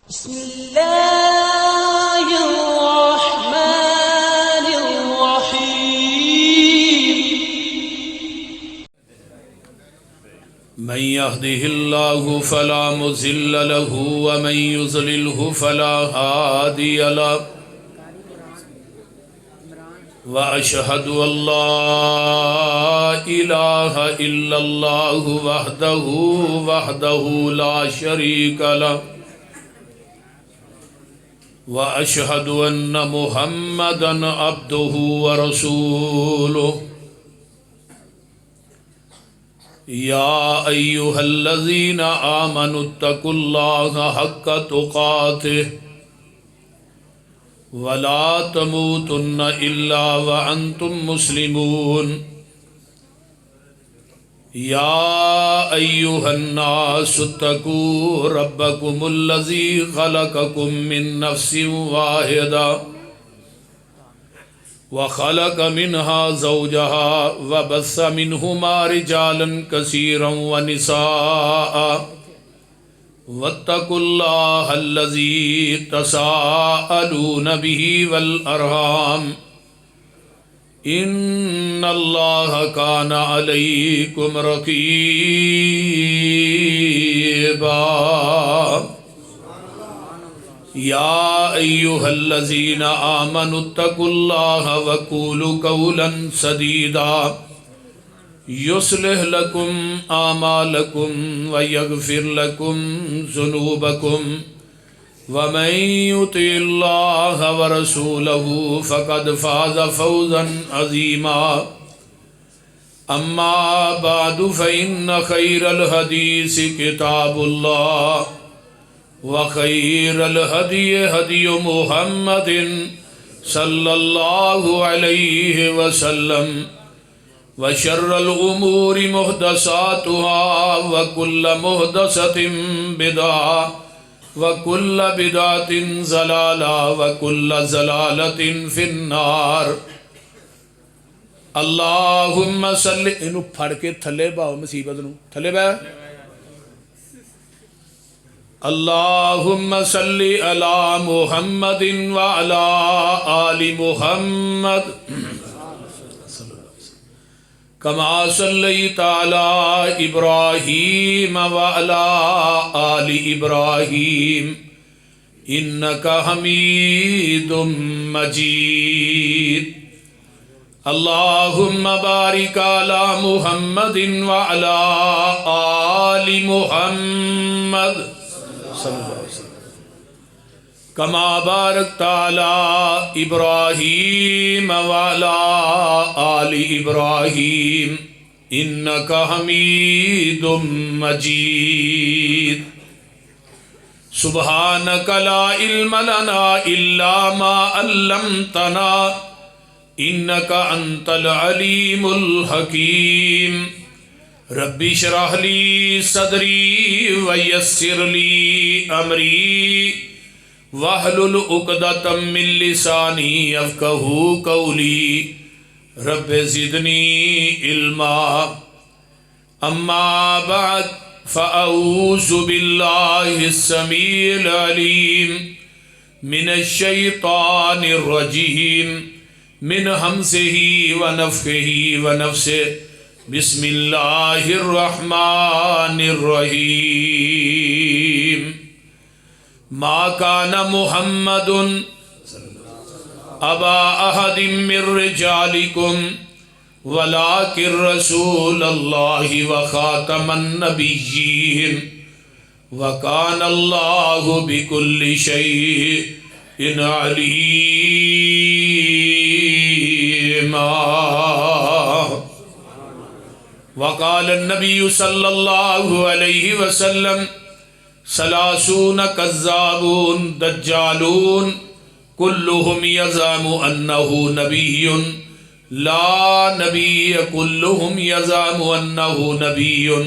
मन यहदिहिल्लाहु फला मुज़िल्ल लहु व मन युज़लिल्हु फला हादिय लहु व अशहदु अल्ला इलाहा इल्लल्लाहु वहदहु ला शरीक लहु व अशहदु अन्न मुहम्मदन अब्दुहु व रसूलुहु या अय्युहल्लज़ीना आमनुत्तकुल्लाहा हक्का तुक़ातिह वला तमूतुन्न इल्ला व अंतुम मुस्लिमून या अय्युहन्नासुत्तकू रब्बकुमुल्लज़ी ख़लक़कुम मिन नफ्सिन वाहिदा व ख़लक़ मिन्हा ज़ौजहा व बस्स मिन्हुमा रिजालन कसीरन व निसाअ वत्तकुल्लाहल्लज़ी तसाअलून बिही वल अरहाम इन्नल्लाहा काना अलैकुम रक़ीबा या अय्युहल्लज़ीना आमनुत्तकुल्लाहा व क़ूलू क़ौलन सदीदा युस्लिह लकुम आमालकुम व यग़फ़िर लकुम ज़ुनूबकुम व मन युतिइल्लाह व रसूलहु फ़क़द फ़ाज़ फ़ौज़न अज़ीमा अम्मा बअदु फ़इन्न ख़ैरल हदीस किताबुल्लाह व ख़ैरल हदीय हदीयु मुहम्मदिन सल्लल्लाहु अलैहि वसल्लम व शर्रल उमूरि मुहदसातुहा व कुल्ल मुहदसतिन बिदअह व कुल्ल बिदअतिन ज़लाला व कुल्ल ज़लालतिन फिन्नार। अल्लाहुम्मा सल्लि इनू फड़ के थले पाओ मुसीबत नू थले पै अल्लाहुम्मा सल्लि अला मुहम्मदिन व अला आलि मुहम्मद कमा सल्लैता अला इब्राहीम व अला आलि इब्राहीम इन्नका हमीदुम मजीद। अल्लाहुम्मा बारिक अला मुहम्मदिन व अला आलि मुहम्मद कमा बारकता अला इब्राहीम व अला आलि इब्राहीम इन्नका हमीदुम मजीद। सुब्हानका ला इल्म लना इल्ला मा अल्लमतना इन्नका अंतल अलीमुल हकीम। रब्बि श्रह ली सदरी व यस्सिर ली अमरी वहलुल उक़दतम मिन लिसानी यफ़क़हू क़ौली रब्बि ज़िदनी इल्मा। अम्मा बअद फ़अऊज़ु बिल्लाहिस समीइल अलीम मिनश शैतानिर रजीम मिन हमज़िही व नफ़्ख़िही व नफ़्सिही बिस्मिल्लाहिर रहमानिर रहीम। मा काना मुहम्मदुन अबा अहदिम मिर रिजालिकुम वलाकिर रसूलल्लाहि व खातमन नबिय्यीन व काना अल्लाहु बिकुल्लि शैइन अलीमा। वक़ाल नबी सल्लल्लाहु अलैहि वसल्लम सलासून कज़्ज़ाबून दज्जालून कुल्लुहुम यज़अमु अन्नहु नबिय्युन ला नबिय्य कुल्लुहुम यज़अमु अन्नहु नबिय्युन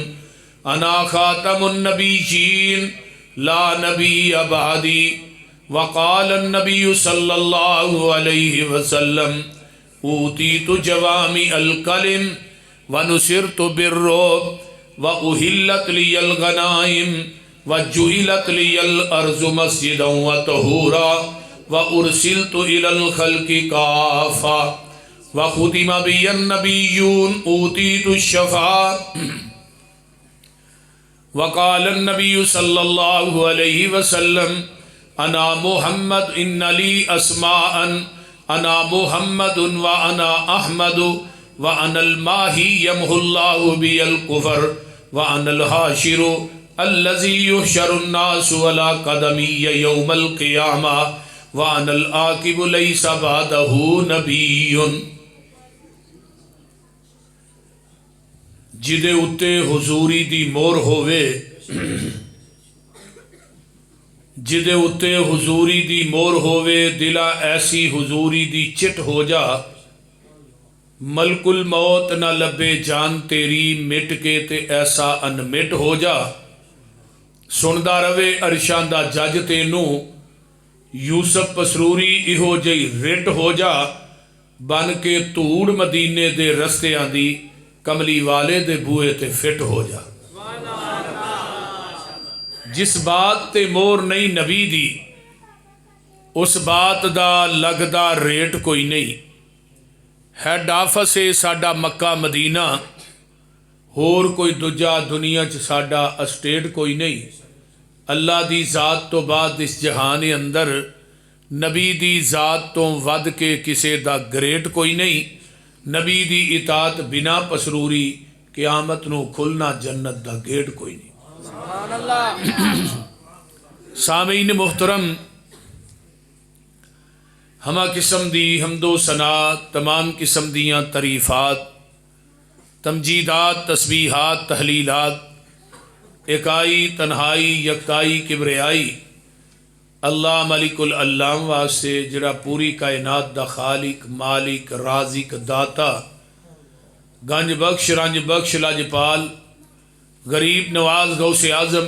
अना ख़ातमुन नबिय्यीन ला नबिय्य बअदी। वक़ाल नबी सल्लल्लाहु अलैहि वसल्लम ऊतीतु जवामि अल कलिम व नुसिरतु बिर्रुब व उहिल्लत लियल गनाइम वजुइलत लियल अर्ज़ु मस्जिदन व तहूरा व उरसिलतु इलल खल्क़ि काफ़ा व खुतिमा बियन नबिय्यून ऊतीतु शफ़ाअत व क़ाल नबी सल्लल्लाहु अलैहि वसल्लम अना मुहम्मद इन्नली अस्माअन अना मुहम्मदुन व अना अहमदु व अनल माही यमहुल्लाहु बियल कुफ़र व अनल हाशिरु अल्लज़ी युहशरुन नासु अला क़दमिय्य यौमल क़ियामा व अनल आक़िबु लैसा बअदहु नबिय्युन। जिदे उत्ते हुजूरी दी मोहर होवे, जिदे उत्ते हुजूरी दी मोहर होवे, दिला ऐसी हुजूरी दी चिट हो जा, मलकुल मौत न लबे जान तेरी मिट के ते ऐसा अनमिट हो जा। सुनदा रवे अरशां दा जज तेनू, यूसुफ पसरूरी इहो जही रिट हो जा, बन के धूड़ मदीने दे रस्तियां दी कमली वाले दे बूहे ते फिट हो जा। जिस बात ते मोर नहीं नबी दी, उस बात दा लगदा रेट कोई नहीं। हैड आफिस है साडा मक्का मदीना, होर कोई दूजा दुनिया च साडा अस्टेट कोई नहीं। अल्लाह दी ज़ात तो बाद इस जहान अंदर नबी दी ज़ात तो वध के किसे दा ग्रेट कोई नहीं। नबी दी इतात बिना पसरूरी क़यामत नूं खुलना जन्नत दा गेट कोई नहीं। सामीन मुहतरम, हमा किस्म दी हमदो सना, तमाम किस्म दियाँ तरीफ़ात, तमजीदात, तस्बीहात, तहलीलात, एकाई तन्हाई यकताई किबरियाई अल्लाह मलिकुल अल्लाम वास्ते जिहड़ा पूरी कायनात दा खालिक मालिक राजिक दाता गंज बख्श रंज बख्श लजपाल गरीब नवाज गौसे आज़म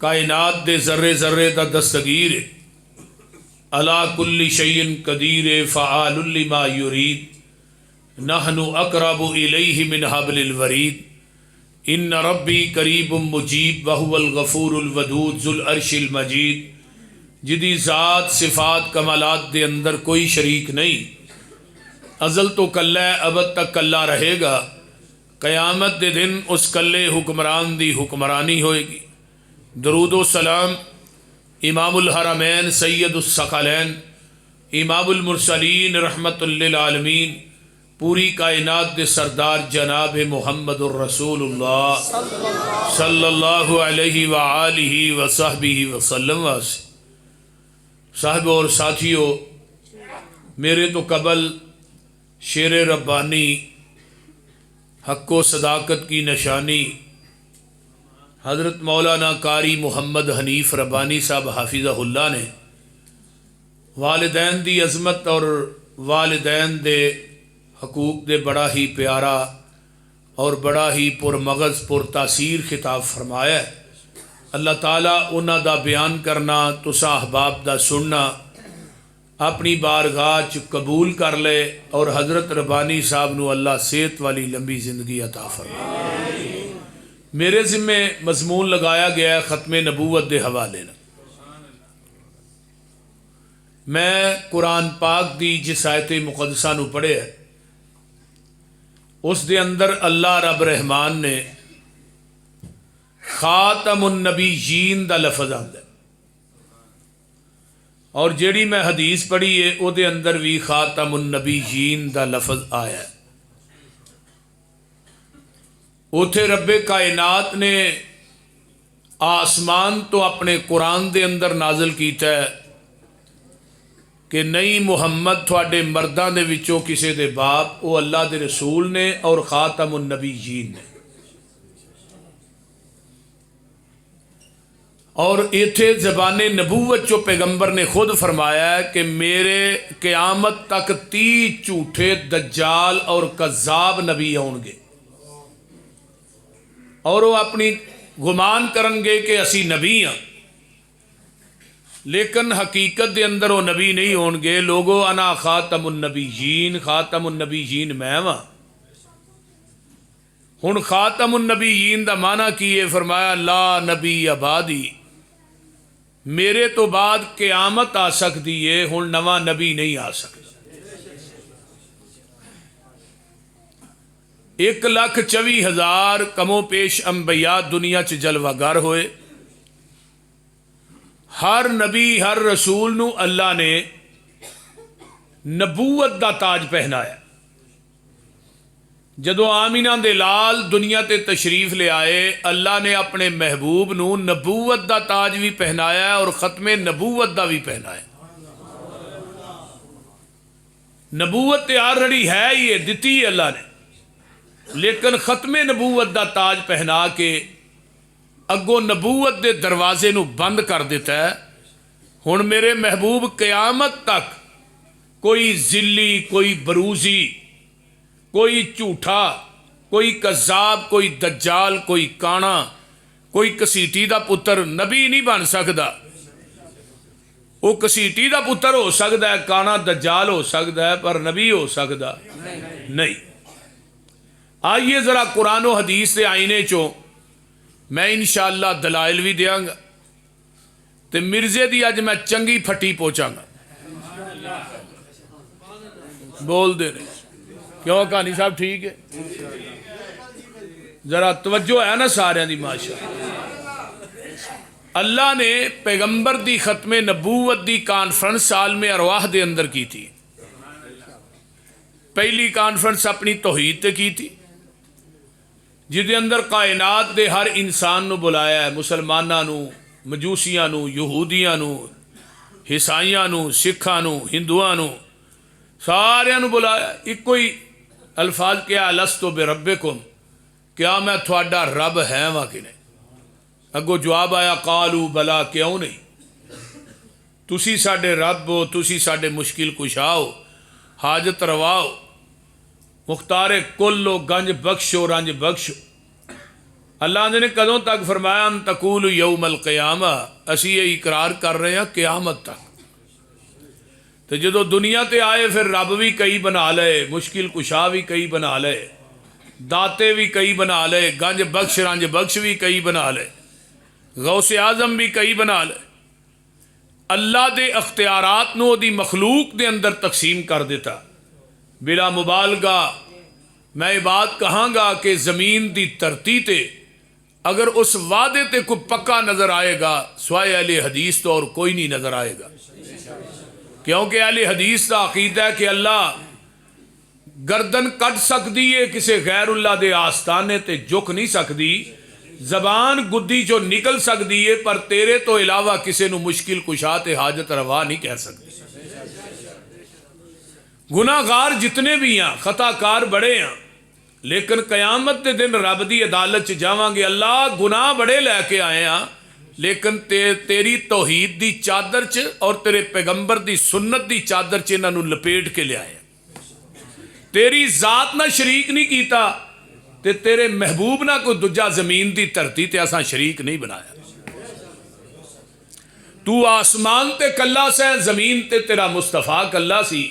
कायनात दे ज़र्रे ज़र्रे दा दस्तगीर अला कुल्ली शैइन कदीर फ़आलुल लिमा युरीद नहनु अक़रबु इलैहि मिन हब्लिल वरीद इन्न रब्बी करीबुम मुजीब वहुवल गफूरुल वदूद ज़ुल अर्शिल मजीद। जिदी ज़ात सिफ़ात कमालात दे अंदर कोई शरीक नहीं, अज़ल तो कल्ला है, अबद तक कल्ला रहेगा। क़यामत दे दिन उस कल्ले हुक्मरान दी हुक्मरानी होएगी। दरूदो सलाम इमामुल हरमैन सैयदुस सकलैन इमामुल मुरसलीन रहमतुल लिल आलमीन पूरी कायनात दे सरदार जनाब मुहम्मदुर रसूलुल्लाह सल्लल्लाहु अलैहि व आलिहि व सहबिहि वसल्लम वासे। साहब और साथियों, मेरे तो कबल शेर रब्बानी हक़्क़ो सदाकत की निशानी हज़रत मौलाना कारी मोहम्मद हनीफ़ रब्बानी साहब हाफिज़हुल्लाह ने वालिदैन दी अज़मत और वालिदैन दे हकूक़ दे बड़ा ही प्यारा और बड़ा ही पुरमगज़ पुरतासीर खिताब फरमाया है। अल्लाह ताला उन्हां दा बयान करना, तुसां अहबाब दा सुनना अपनी बारगाह च कबूल कर ले और हज़रत रब्बानी साहब नूं अल्लाह सेहत वाली लंबी ज़िंदगी अता फरमाए। मेरे ज़िम्मे मज़मून लगाया गया ख़त्मे नबूवत दे हवाले नाल। मैं कुरान पाक दी जिस आयत मुक़द्दसा नूं पढ़िया उस दे अंदर अल्लाह रब रहमान ने खातमुन नबीयीन दा लफज आंदा है और जेड़ी मैं हदीस पढ़ी है उहदे अंदर भी खातमुन नबीयीन दा लफज आया है। उथे रब्बे कायनात ने आसमान तो अपने कुरान दे अंदर नाजिल कीता है कि नहीं मुहम्मद थोड़े मर्दां दे विचों किसी दे बाप वो अल्लाह दे रसूल ने और खातमुन नबीयीन ने। और इथे ज़बाने नबूवत चो पैगंबर ने खुद फरमाया है कि मेरे क़यामत तक 30 झूठे दज्जाल और कज़्ज़ाब नबी आउणगे और वो अपनी गुमान करनगे कि असी नबी हाँ, लेकिन हकीकत दे अंदर वो नबी नहीं होणगे। लोगो अना खातमुन नबीयीन मैं वां। हुण खातमुन नबीयीन दा माना की है? फरमाया ला नबी आबादी, मेरे तो बाद क़यामत आ सकती है, हुण नवा नबी नहीं आ सकता। 1,24,000 कमो पेश अंबिया दुनिया च जलवागर होए। हर नबी हर रसूल नू अल्लाह ने नबूवत दा ताज पहनाया। जदों आमीना दे लाल दुनिया ते तशरीफ ले आए, अल्लाह ने अपने महबूब नू नबूवत दा ताज भी पहनाया और खत्मे नबूवत दा भी पहनाया। नबूवत ते ऑलरेडी है ही है, दिती अल्लाह ने, लेकिन खत्मे नबूवत दा ताज पहना के अगों नबूवत दे दरवाजे नू बंद कर दिता है। हुण मेरे महबूब क़यामत तक कोई जिल्ली, कोई बरूजी, कोई झूठा, कोई कज़ाब, कोई दज्जाल, कोई काना, कोई कसीटी दा पुत्र नबी नहीं बन सकता। वो कसीटी दा पुत्र हो सकता है, काना दज्जाल हो सकता है, पर नबी हो सकता नहीं। आइए ज़रा कुरान और हदीस के आईने चो मैं इंशाअल्लाह दलाइल भी देंगा, तो मिर्जे दी अज मैं चंगी फटी पहुँचागा। बोल दे रहे क्यों कहानी साहब? ठीक है, जरा तवज्जो है ना सारिਆਂ दी माशा। अल्लाह ने पैगंबर दी खत्मे नबूवत दी कॉन्फ्रेंस साल में अरवाह दे अंदर की थी। पहली कॉन्फ्रेंस अपनी तौहीद ते की थी, जिदे अंदर कायनात दे हर इंसान नू बुलाया है, मुसलमाना नू, मजूसियां नू, यहूदियां नू, ईसाइयां नू, सिखा नू, हिंदुआं नू, सारियां नू बुलाया। इको ही अल्फाज क्या, अलस्तु बिरब्बिकुम, क्या मैं थोड़ा रब है वा कि नहीं? अगो जवाब आया कालू बला, क्यों नहीं, तुसी साडे रब हो, तुसी साडे मुश्किल कुशाओ, हाजत रवाओ, मुख्तारे कुल्लो, गंज बख्शो, रंज बख्शो। अल्लाह ने कदों तक फरमाया अन तकूल यौमल क़यामा, असी ये इकरार कर रहे हैं क़यामत तक। तो जो दुनिया ते आए फिर रब भी कई बना ले, मुश्किल कुशा भी कई बना ले, दाते भी कई बना ले, गंज बख्श रंज बख्श भी कई बना ले, गौसे आजम भी कई बना ले। अल्लाह दे अख्तियारात नू ओदी मखलूक दे अंदर तकसीम कर दिता। बिला मुबालगा मैं ये बात कहांगा कि ज़मीन दी धरती ते अगर उस वादे ते कोई पक्का नज़र आएगा, स्वाए अहले हदीस तो और कोई नहीं नज़र आएगा। क्योंकि अहले हदीस का अकीदा है कि अल्लाह गर्दन कट सकती है, किसी गैरुल्लाह दे आस्थाने ते झुक नहीं सकती, जबान गुद्दी जो निकल सकती है, पर तेरे तो इलावा किसी नू मुश्किल कुशा ते हाजत रवा नहीं कह सकती। गुनाहगार जितने भी हैं, खताकार बड़े हैं, लेकिन कयामत के दिन रब की अदालत जावांगे। अल्लाह गुनाह बड़े लैके आए हैं, लेकिन तेरी तौहीद की चादर च और तेरे पैगंबर की सुन्नत की चादर च इन्हां नू लपेट के लियाए। तेरी जात ना शरीक नहीं किया, ते तेरे महबूब ना कोई दूजा जमीन की धरती ते असां शरीक नहीं बनाया। तू आसमान ते कल्ला सै, जमीन ते तेरा मुस्तफा कल्ला सी।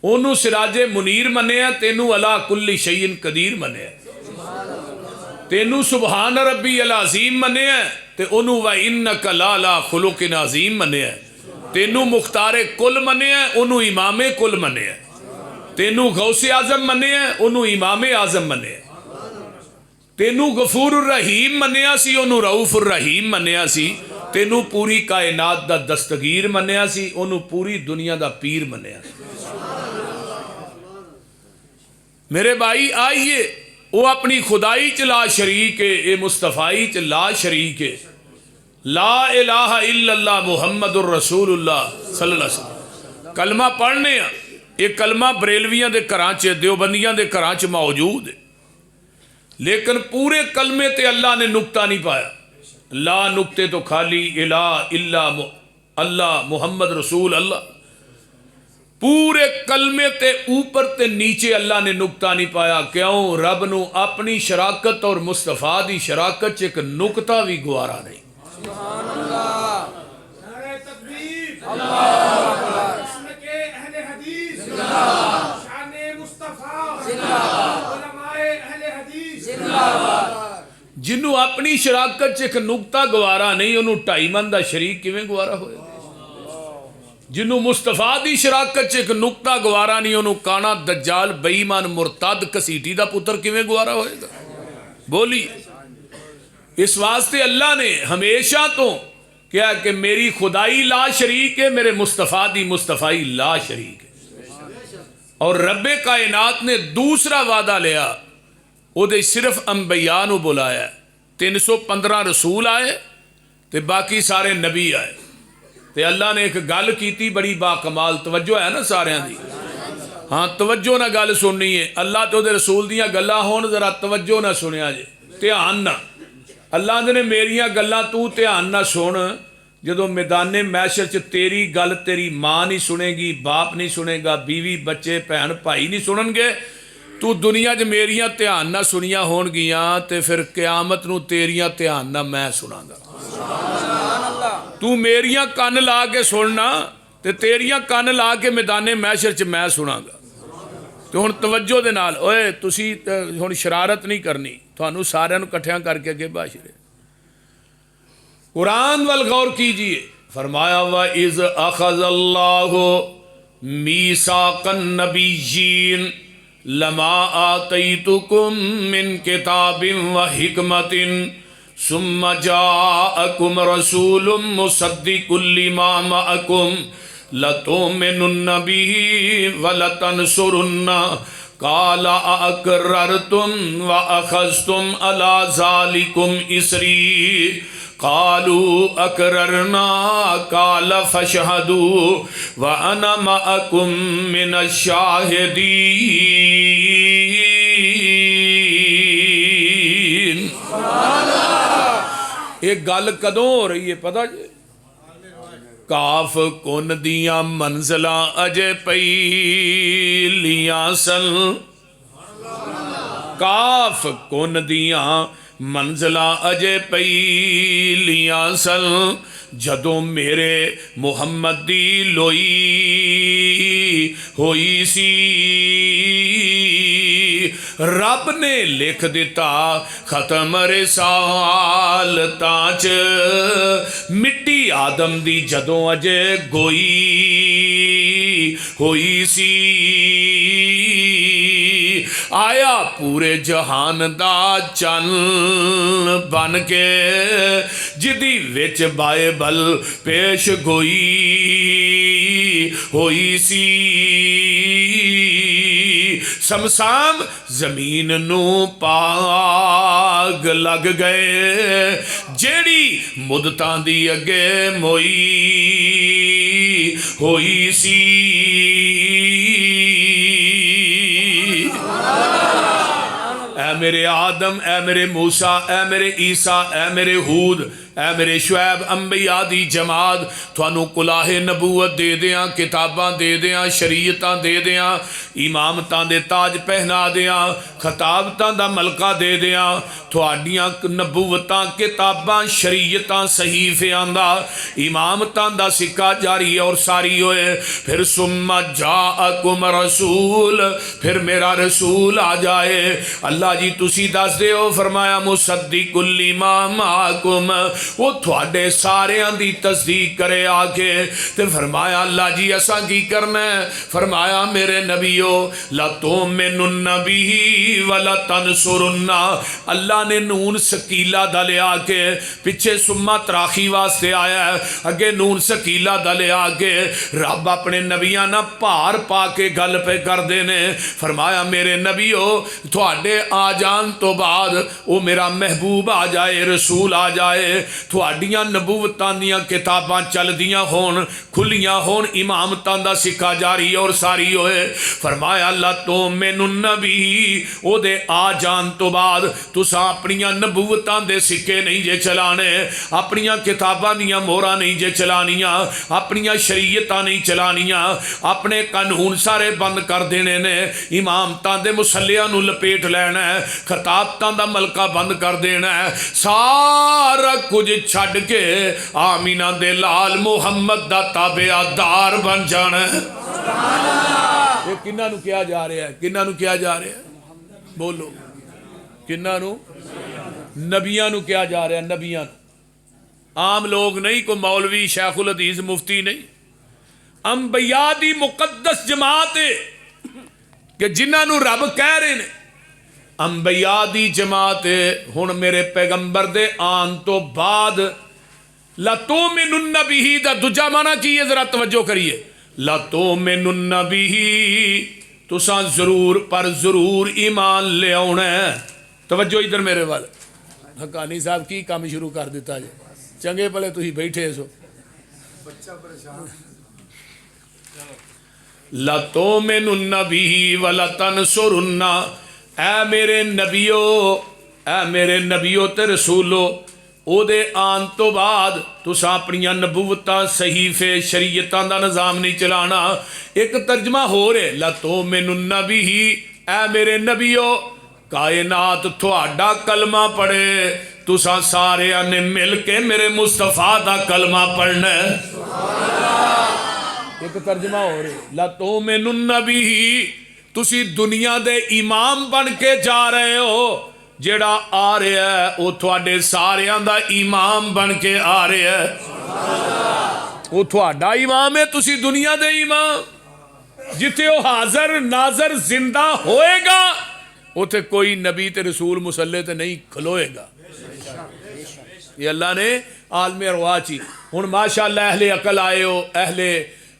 ओनू सिराजे मुनीर मनिया, तेनू अला कुल्ली शैइन कदीर मनिया। तेनू सुबहान रब्बी अल अजीम मनिया, ते ओनू व इन्नका लाला खुलुकिन अजीम मनिया। तेनू मुख्तारे कुल मनिया, ओनू इमामे कुल मनिया। तेनू गौसे आजम मनिया, ओनू इमामे आजम मनिया। तेनू गफूर रहीम मनिया सी, ओनू रऊफुर रहीम मनिया सी। तेनू पूरी कायनात दा दस्तगीर मनिया सी, ओनू पूरी दुनिया दा पीर मनिया। मेरे भाई आइए, वो अपनी खुदाई च ला शरीक है, ये मुस्तफ़ाई च ला शरीक है। ला इलाहा इल्लल्लाह मुहम्मदुर रसूलुल्लाह सल्लल्लाहु अलैहि वसल्लम कलमा पढ़ने आ। ये कलमा बरेलवियां दे घरां च, देवबंदियां दे घरां च मौजूद है, लेकिन पूरे कलमे ते अल्लाह ने नुक्ता नहीं पाया। ला नुक्ते तो खाली इला इल्ला अल्लाह मुहम्मद रसूल अल्लाह। पूरे कलमे ते ऊपर ते नीचे अल्लाह ने नुक्ता नहीं पाया। क्यों? रब नू अपनी शराकत और मुस्तफा दी शराकत च एक नुकता भी गुआरा नहीं। अपनी शराकत च एक नुकता गवारा नहीं, उन्होंने 2.5 मन का शरीक किवें गवारा होएगा? जिन्हों मुस्तफा की शराकत च एक नुकता गवारा नहीं, उन्होंने काना दज्जाल बेईमान मुरतद घसीटी का पुत्र किवें गवारा होएगा? बोलिए। इस वास्ते अल्लाह ने हमेशा तो क्या कि मेरी खुदाई ला शरीक है, मेरे मुस्तफा दी मुस्तफाई ला शरीक है। और रब्बे कायनात ने दूसरा वादा लिया, उहदे सिर्फ अंबिया नूं बुलाया। 315 रसूल आए ते बाकी सारे नबी आए, ते अल्लाह ने एक गल की बड़ी बाकमाल। तवज्जो है ना सारियां दी? हाँ, तवज्जो ना गल सुननी है। अल्लाह तो उहदे रसूल दियां गल्लां होण, जरा तवज्जो ना सुनिया जे, ध्यान ना। अल्लाह ने मेरियां गल्लां तू ध्यान ना सुन। जदों मैदाने मैशर च तेरी गल तेरी माँ नहीं सुनेगी, बाप नहीं सुनेगा, बीवी बच्चे भैन भाई नहीं सुननगे, तू दुनिया च मेरियां ध्यान ना सुनिया होणगियां, ते फिर क़यामत नूं तेरियां ध्यान ना मैं सुनांगा। तू मेरियां कन्न ला के सुनना, ते तेरियां कन्न ला के मैदाने मैशर च मैं सुनांगा। तो हुण तवज्जो दे नाल, ओए तुसी हुण शरारत नहीं करनी, तुहानू सारियां नूं इकट्ठियां करके अगे बाशरे कुरान वल गौर कीजिए। फरमाया व इज़ अख़ज़ल्लाहु मीसाक़न नबिय्यीन लमा आतैतुकुम मिन किताबिन व हिकमतिन सुम्मा जाअकुम रसूलुम मुसद्दिकुल लिमा मअकुम लतुमिनुन्न बिही व लतनसुरुन्ना काला अक़ररतुम व अख़ज़्तुम अला ज़ालिकुम इसरी कालू अक़ररना काल फ़शहदू व अना मअकुम मिनश शाहिदीन। एक गल कदों हो रही है पता जी? काफ कुन दियां मंजिलां अजे पईलियां सन, काफ कुन दियां मंजिलां अजे पईलियां सन, जदों मेरे मुहम्मद दी लोई होई सी। रब ने लिख दिता खत्म रिसालतां च, मिट्टी आदम दी जदों अजे गोई होई सी। आया पूरे जहान दा चन्न बन के, जिदी विच बाइबल पेश गोई होई सी। समसाम जमीन नू पाग लग गए, जेड़ी मुदतां दी अगे मोई होई सी। ऐ मेरे आदम, ऐ मेरे मूसा, ऐ मेरे ईसा, ऐ मेरे हूद, ऐ मेरे शुएब अंबिया दी जमात, थानू कुलाहे नबूवत दे दियां, किताबां दे दियां, शरीयतां दे दियां, इमामतां दे ताज पहना दियां, खताबतां दा मलका दे दियां, थोड़ियां नबूवतां किताबां शरीयतां सहीफियां दा इमामतां दा सिक्का जारी और सारी होए। फिर सुम्मा जाअकुम रसूल, फिर मेरा रसूल आ जाए। अल्लाह जी तुसी दस दे हो, फरमाया मुसद्दिकुल लिमा माकुम, वो थोड़े सारियां दी तस्दीक करे आके। ते फरमाया अल्लाह जी असा की करना है? फरमाया मेरे नबियो लतुमिनुन्न बिही व लतनसुरुन्ना। अल्लाह ने नून सकीला दा लिया के पिछे सुम्मा तराखी वास्ते आया है, अगे नून सकीला दा लिया के रब अपने नबियां ना भार पा के गल पे करते ने। फरमाया मेरे नबियो थोड़े आ जान तो बाद वो मेरा महबूब आ जाए, रसूल आ जाए, थोड़ियां नबूवतां दियां किताबां चलदियां होन, खुलियां होन, इमामतां दा सिक्का जारी और सारी होए। फरमाया अल्लाह तो मैनू नबी ओदे आ जान तो बाद तुसा अपनियां नबूवतां दे सिक्के नहीं जे चलाने, अपनियां किताबां दियां मोहरां नहीं जे चलानियां, अपनियां शरीयतां नहीं चलानियां, अपने कानून सारे बंद कर देने ने, इमामतां दे मुसल्लियां नू लपेट लेना है, खताबतां दा मलका बंद कर देना है, सारा कुछ छड़ के आमीना दे लाल मुहम्मद दा ताबेदार बन जाना है। ये किन्ना नू किया जा रहा है? किन्ना नू किया जा रहा है? बोलो किन्ना नू? नबियां नू कहा जा रहा, नबियां आम लोग नहीं, कोई मौलवी शेखुल हदीस मुफ्ती नहीं। अंबिया दी मुकद्दस जमात है कि जिन्होंने रब कह रहे ने अंबिया दी जमात है। हुण मेरे पैगंबर दे आन तो बाद लतुमिनुन्न बिही दा दूजा माना की है, जरा तवज्जो करिए। लतुमिनुन्न बिही, तुसा जरूर पर जरूर ईमान ले आना है। तवज्जो इधर मेरे वाल। हकानी साहब की काम शुरू कर दिता जी, चंगे भले तुसी बैठे सो। लतुमिनुन्न बिही वलतनसुरुन्ना, ऐ मेरे नबियो, ऐ मेरे नबियो ते रसूलो, ओदे आन तो बाद तुसा अपनियां नबूवतां सहीफे शरीयतां दा निज़ाम नहीं चलाना। एक तर्जमा हो रहे लतुमिनुन्न बिही, ऐ मेरे नबियो, कायनात थोड़ा कलमा पढ़े, तुसा सारे ने मिल के मेरे मुस्तफा दा कलमा पढ़ना। एक तर्जमा हो रहे लतुमिनुन्न बिही, तुसी दुनिया दे इमाम बन के जा रहे हो, जेड़ा आ रहा है वो थोड़े सारियां दा इमाम बन के आ रहा है। वो थोड़ा इमाम है, तुसी दुनिया दे इमाम। जिथे वो हाजर नाजर जिंदा होएगा उथे कोई नबी ते रसूल मुसल्ले ते नहीं खलोएगा। ये अल्लाह ने आलमे अरवाची। हुण माशाअल्लाह अहले अकल आए हो, अहले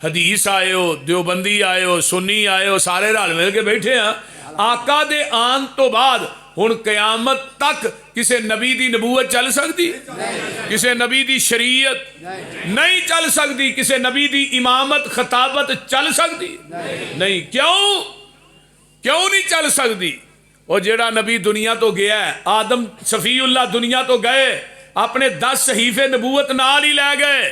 हदीस आए हो, देवबंदी आए हो, सुन्नी आए हो, सारे रल मिल के बैठे हैं। आका दे आन तो बाद हुण कयामत तक किसी नबी दी नबूवत चल सकती, किसी नबी दी शरीयत नहीं चल सकती, किसी नबी दी इमामत खताबत चल सकती नहीं। क्यों नहीं चल सकती? और जेड़ा नबी दुनिया तो गया है, आदम सफीउल्लाह दुनिया तो गए, अपने 10 सहीफे नबूवत नाल ही लै गए।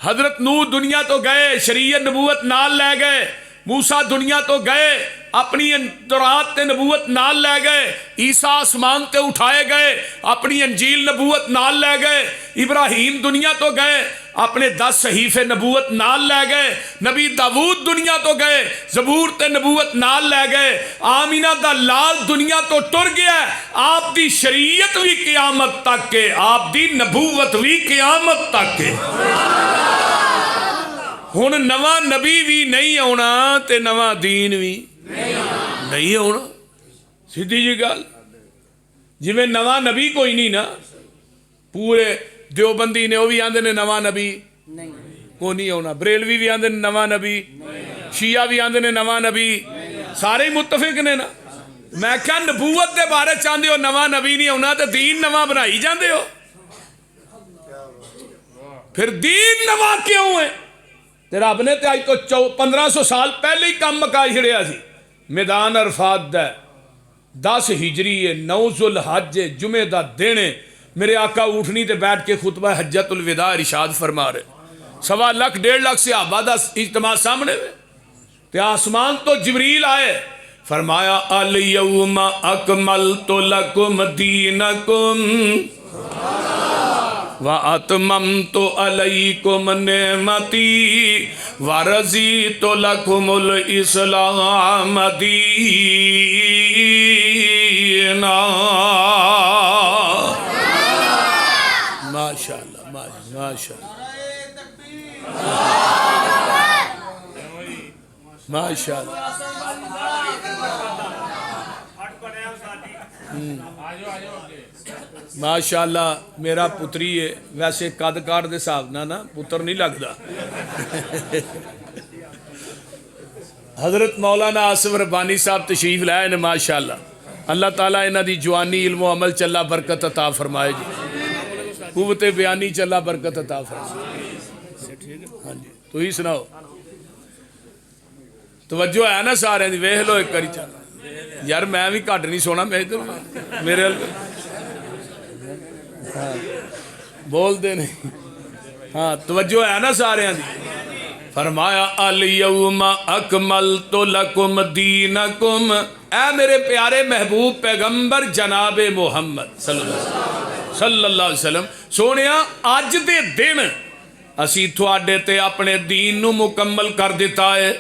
हजरत नूह दुनिया तो गए, शरीयत नबूवत नाल लै गए। मूसा दुनिया तो गए, अपनी तौरात ते नबूवत नाल लै गए। ईसा आसमान ते उठाए गए, अपनी अंजील नबूवत नाल लै गए। इब्राहीम दुनिया तो गए, अपने 10 सहीफे नबूवत नाल लै गए। नबी दाऊद दुनिया तो गए, जबूर ते नबूवत नाल लै गए। आमीना दा लाल दुनिया तो टुर गया। आप दी शरीयत भी क़यामत तक के, आप दी नबूवत भी क़यामत तक के। हुण नवा नबी भी नहीं आना ते नवा दीन भी नहीं आना। सीधी जी गल। जिवें नवा नबी कोई नहीं ना, पूरे देवबंदी ने वो भी आंदे ने नवा नबी को नहीं आना, बरेलवी भी आंदे ने नवा नबी, शिया भी आंदे ने नवा नबी, सारे ही मुत्तफिक ने ना। मैं क्या नबूवत के बारे चाहते हो नवा नबी नहीं आना तो दीन नवा बनाई जाते हो। फिर दीन नवा क्यों है? ते रब ने तो अज तो 1500 साल पहले ही काम मका छड़िया सी। मैदान अरफात दा 10 हिजरी है, 9 जुल हज है, जुमे का दिन है। मेरे आका ऊठनी ते बैठ के खुतबा हज्जतुल विदा इरशाद फरमा रहे। 1.25 लाख 1.5 लाख सहाबा दा इज्तिमा सामने में, ते आसमान तो जिबरील आए, फरमाया अल यौमा अकमलतु लकुम दीनकुम व अतममतु अलैकुम नेमती व रज़ीतु लकुमुल इस्लाम दीना। माशाअल्लाह माशाअल्लाह माशाअल्लाह। माशाअल्लाह मेरा पुत्री है, वैसे कद काठ के हिसाब ना पुत्र नहीं लगता। हजरत मौलाना आसिफ रब्बानी साहब तशरीफ लाए ने। माशाअल्लाह अल्लाह ताला इन्हां दी जवानी इल्मो अमल चला बरकत अता फरमाए जी, कुव्वते बयानी चला बरकत अता फरमाए। हाँ जी तु ही सुनाओ। तवज्जो है ना सारे दी? वेख लो एक बारी चल यार, मैं भी घट नहीं सोना, मैं इधर मेरे हाँ बोलते नहीं। हाँ तवज्जो है ना सारे दी। फरमाया अल यौमा अकमलतु लकुम दीनकुम, ऐ मेरे प्यारे महबूब पैगंबर जनाबे मुहम्मद सल्लल्लाहु अलैहि वसल्लम सोनिया, अज दे दिन असी तुहाडे ते अपने दीन नू मुकम्मल कर दिता है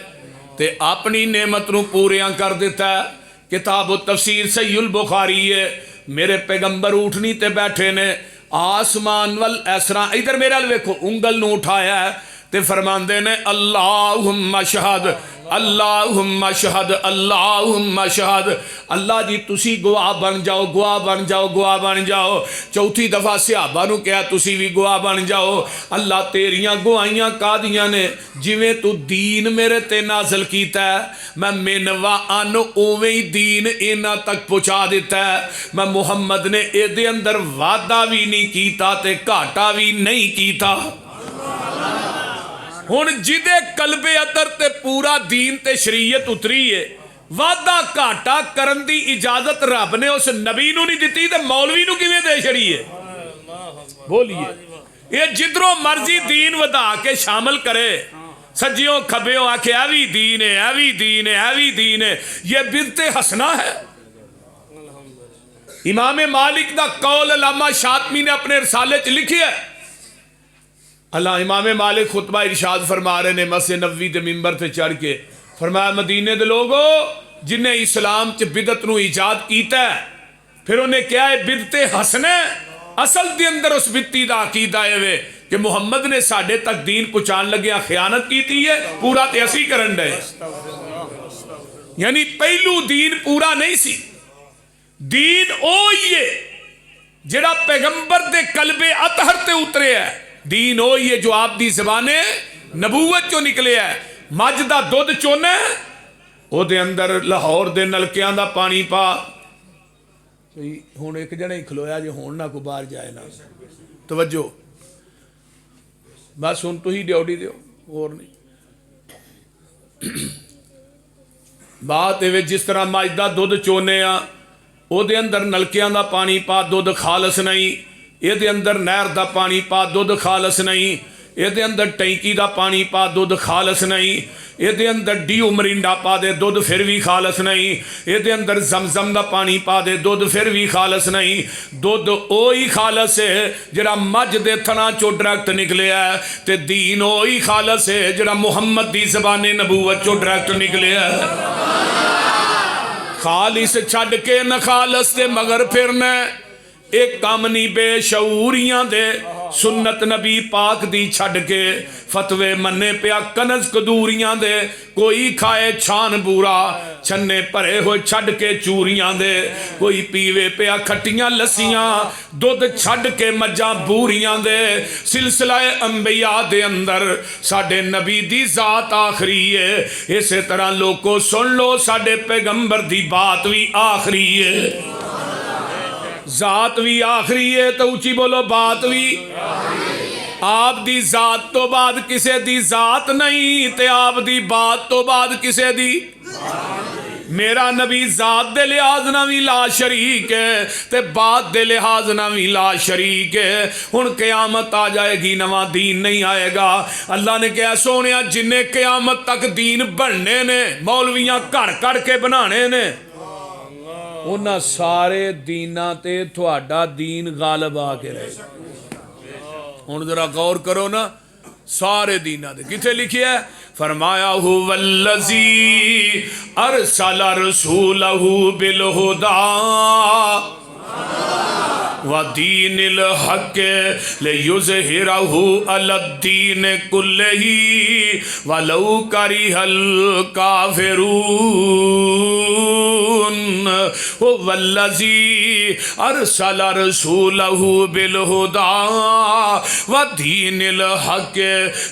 ते अपनी नेमत नू पूरियां कर दिता है। किताब तफसीर सहीहुल बुखारी है, मेरे पैगंबर ऊठनी ते बैठे ने आसमान वल इस तरह, इधर मेरे वाल वेखो, उंगल नूं उठाया है ते फरमांदे ने अल्लाहुम्मा शहद, अल्लाहुम्मा शहद, अल्लाहुम्मा शहद। अल्लाह जी तुसी गवाह बन जाओ, गवाह बन जाओ, गवाह बन जाओ। चौथी दफ़ा सहाबा नूं कहा तुसी भी गवाह बन जाओ। अल्लाह तेरियां गवाहियां कादियां ने, जिवें तू दीन मेरे ते नाज़िल कीता है, मैं मिनवा अन उवें ही दीन इन्हां तक पहुँचा दिता है। मैं मुहम्मद ने इहदे अंदर वादा भी नहीं कीता ते घाटा भी नहीं कीता। हुण जिदे कलबे अतर ते पूरा दीन ते शरीयत उतरी है, वादा घाटा करन दी इजाजत रब ने उस नबी नूं नहीं दिती ते मौलवी नूं किवें दे छड़ी है? बोलिए, ये जिधरों मर्जी दीन वधा के शामिल करे, सज्जियों खब्बियों आखे ऐ भी दीन है, ऐ भी दीन है, ऐ भी दीन है, ये बिदते हसना है। इमाम मालिक दा कौल अल्लामा शातमी ने अपने रिसाले च लिखी है। अल्लाह इमाम मालिक खुतबा इरशाद फरमा रहे ने मस्जिद नबवी के मिंबर से चढ़ के, फरमाया मदीने दे लोगो जिन्हें इस्लाम च बिदत नूं ईजाद कीता है, फिर उन्हें क्या है बिदते हसने, असल दे अंदर उस बिदती दा अकीदा है कि मुहम्मद ने साडे तक दीन पहुंचाने लगे खयानत की है, पूरा ते असी करन डे। यानी पहलू दीन पूरा नहीं सी, दीन ओ ही है जिहड़ा पैगंबर दे कलबे अतहर ते उतरे है। दीन ओ ही है जो आप दी ज़बाने नबूवत चो निकले है। मझ दा दुध चोना ओदे अंदर लाहौर दे नलकियां दा पानी पा। हुण एक जने ही खलोया जे हुण ना कोई बाहर जाए ना, तवज्जो बस हुण तुसीं ड्यूटी दिओ होर नहीं। बात इवें जिस तरह मझ दा दुध चोने आ, ओदे अंदर नलकियां दा पानी पा, दुध खालस नहीं। ये अंदर नहर का पानी पा, दुध खालस नहीं। ये अंदर टैंकी का पानी पा, दुध खालस नहीं। ये अंदर डीओ मरिंडा पा दे, दुध फिर भी खालस नहीं। ये अंदर जमजम का पानी पा दे, दुध फिर भी खालस नहीं। दुध ओ ही खालस है जिहड़ा मझ दे थना चो डायरैक्ट निकले है, ते दीन ओ ही खालस है जिहड़ा मुहम्मद दी ज़बाने नबूवत चो डायरैक्ट निकले है। खालिस छड्ड के न खालस दे मगर फिरना, एक काम नहीं बेशऊरियां दे, सुन्नत नबी पाक दी छड़ के फतवे मन्ने पिया कनज कदूरियां दे। कोई खाए छान बूरा, छन्ने भरे हो छड़ के चूरियां दे। कोई पीवे पिया खट्टियां लस्सियां, दुध छड़ के मज्जां बूरियां दे। सिलसिला अंबिया दे अंदर साडे नबी दी जात आखरी है। इस तरह लोगों सुन लो, साडे पैगंबर दी बात भी आखरी है, जात भी आखरी है। तो उची बोलो, बात भी। आप दी जात तो बाद किसे दी जात नहीं, ते आप दी बात तो बाद किसे दी। मेरा नबी जात दे लिहाज ना भी ला शरीक है, ते बात दे लिहाज ना भी ला शरीक है। हुण क़यामत आ जाएगी, नवा दीन नहीं आएगा। अल्लाह ने कहा सोनिया जिन्ने क़यामत तक दीन बनने ने, मौलवियां घर कर के बनाने ने, उन्हां सारे दीना ते तुहाडा दीन गालिब आके रहे। हुण जरा गौर करो ना, सारे दीना दे किथे लिखिया है? फरमाया हु वल्लज़ी अरसल रसूलहु बिल हुदा व दीनिल हक़ लियुज़हिरहु अलद्दीन कुल्लिही वलौ करिहल काफ़िरून। वल्लज़ी अरसल रसूलहु बिल हुदा व दीनिल हक़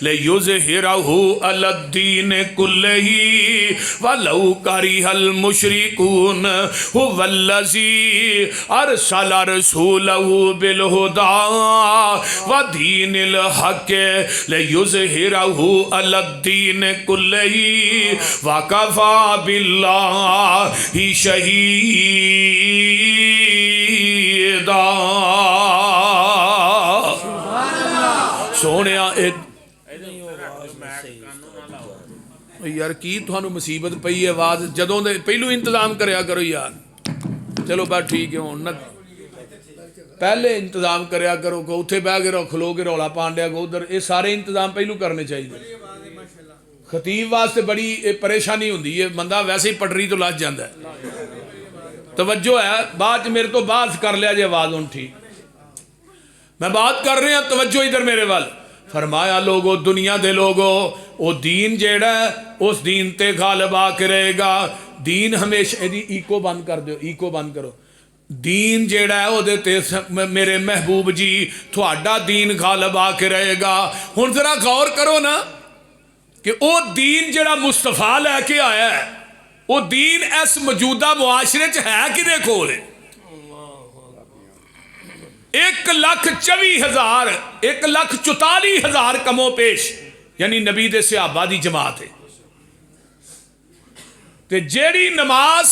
लियुज़हिरहु अलद्दीन कुल्लिही वलौ करिहल मुशरिकून। वल्लज़ी अरसल रसूलहु बिल हुदा व दीनिल हक़ लियुज़हिरहु अलद्दीन कुल्लिही व कफ़ा बिल्लाहि शहीदा। सोनिया एक यार की तुहानू मुसीबत पई है, आवाज़ जदों दे पहलू इंतजाम करया करो यार। चलो बस ठीक है, हुण ना पहले इंतजाम करया करो, को उत्थे बह के रहो, खलो के रौला पान दिया को उधर, ये सारे इंतजाम पहलू करने चाहिए। खतीब वास्ते बड़ी परेशानी होंदी है, बंदा वैसे ही पटरी तो लज जाता है। तवज्जो है, बाद मेरे तो बात कर लिया जे आवाज़ हूँ ठीक, मैं बात कर रहा, तवज्जो इधर मेरे वाल। फरमाया लोगो, दुनिया दे लोगो, वो दीन जेड़ा उस दीन ते गालिब आके रहेगा। दीन हमेशा, यदि ईको बंद कर दो, ईको बंद करो। दीन जेड़ा है वो ते मेरे महबूब जी थोड़ा दीन गालिब आके रहेगा। हुण जरा गौर करो ना कि वो दीन जेड़ा मुस्तफा लैके आया है, वो दीन इस मौजूदा मुआशरे च है किदे कोल? 1,24,000 1,44,000 कमो पेश यानी नबी दे सहाबा दी जमात है। ते जेड़ी नमाज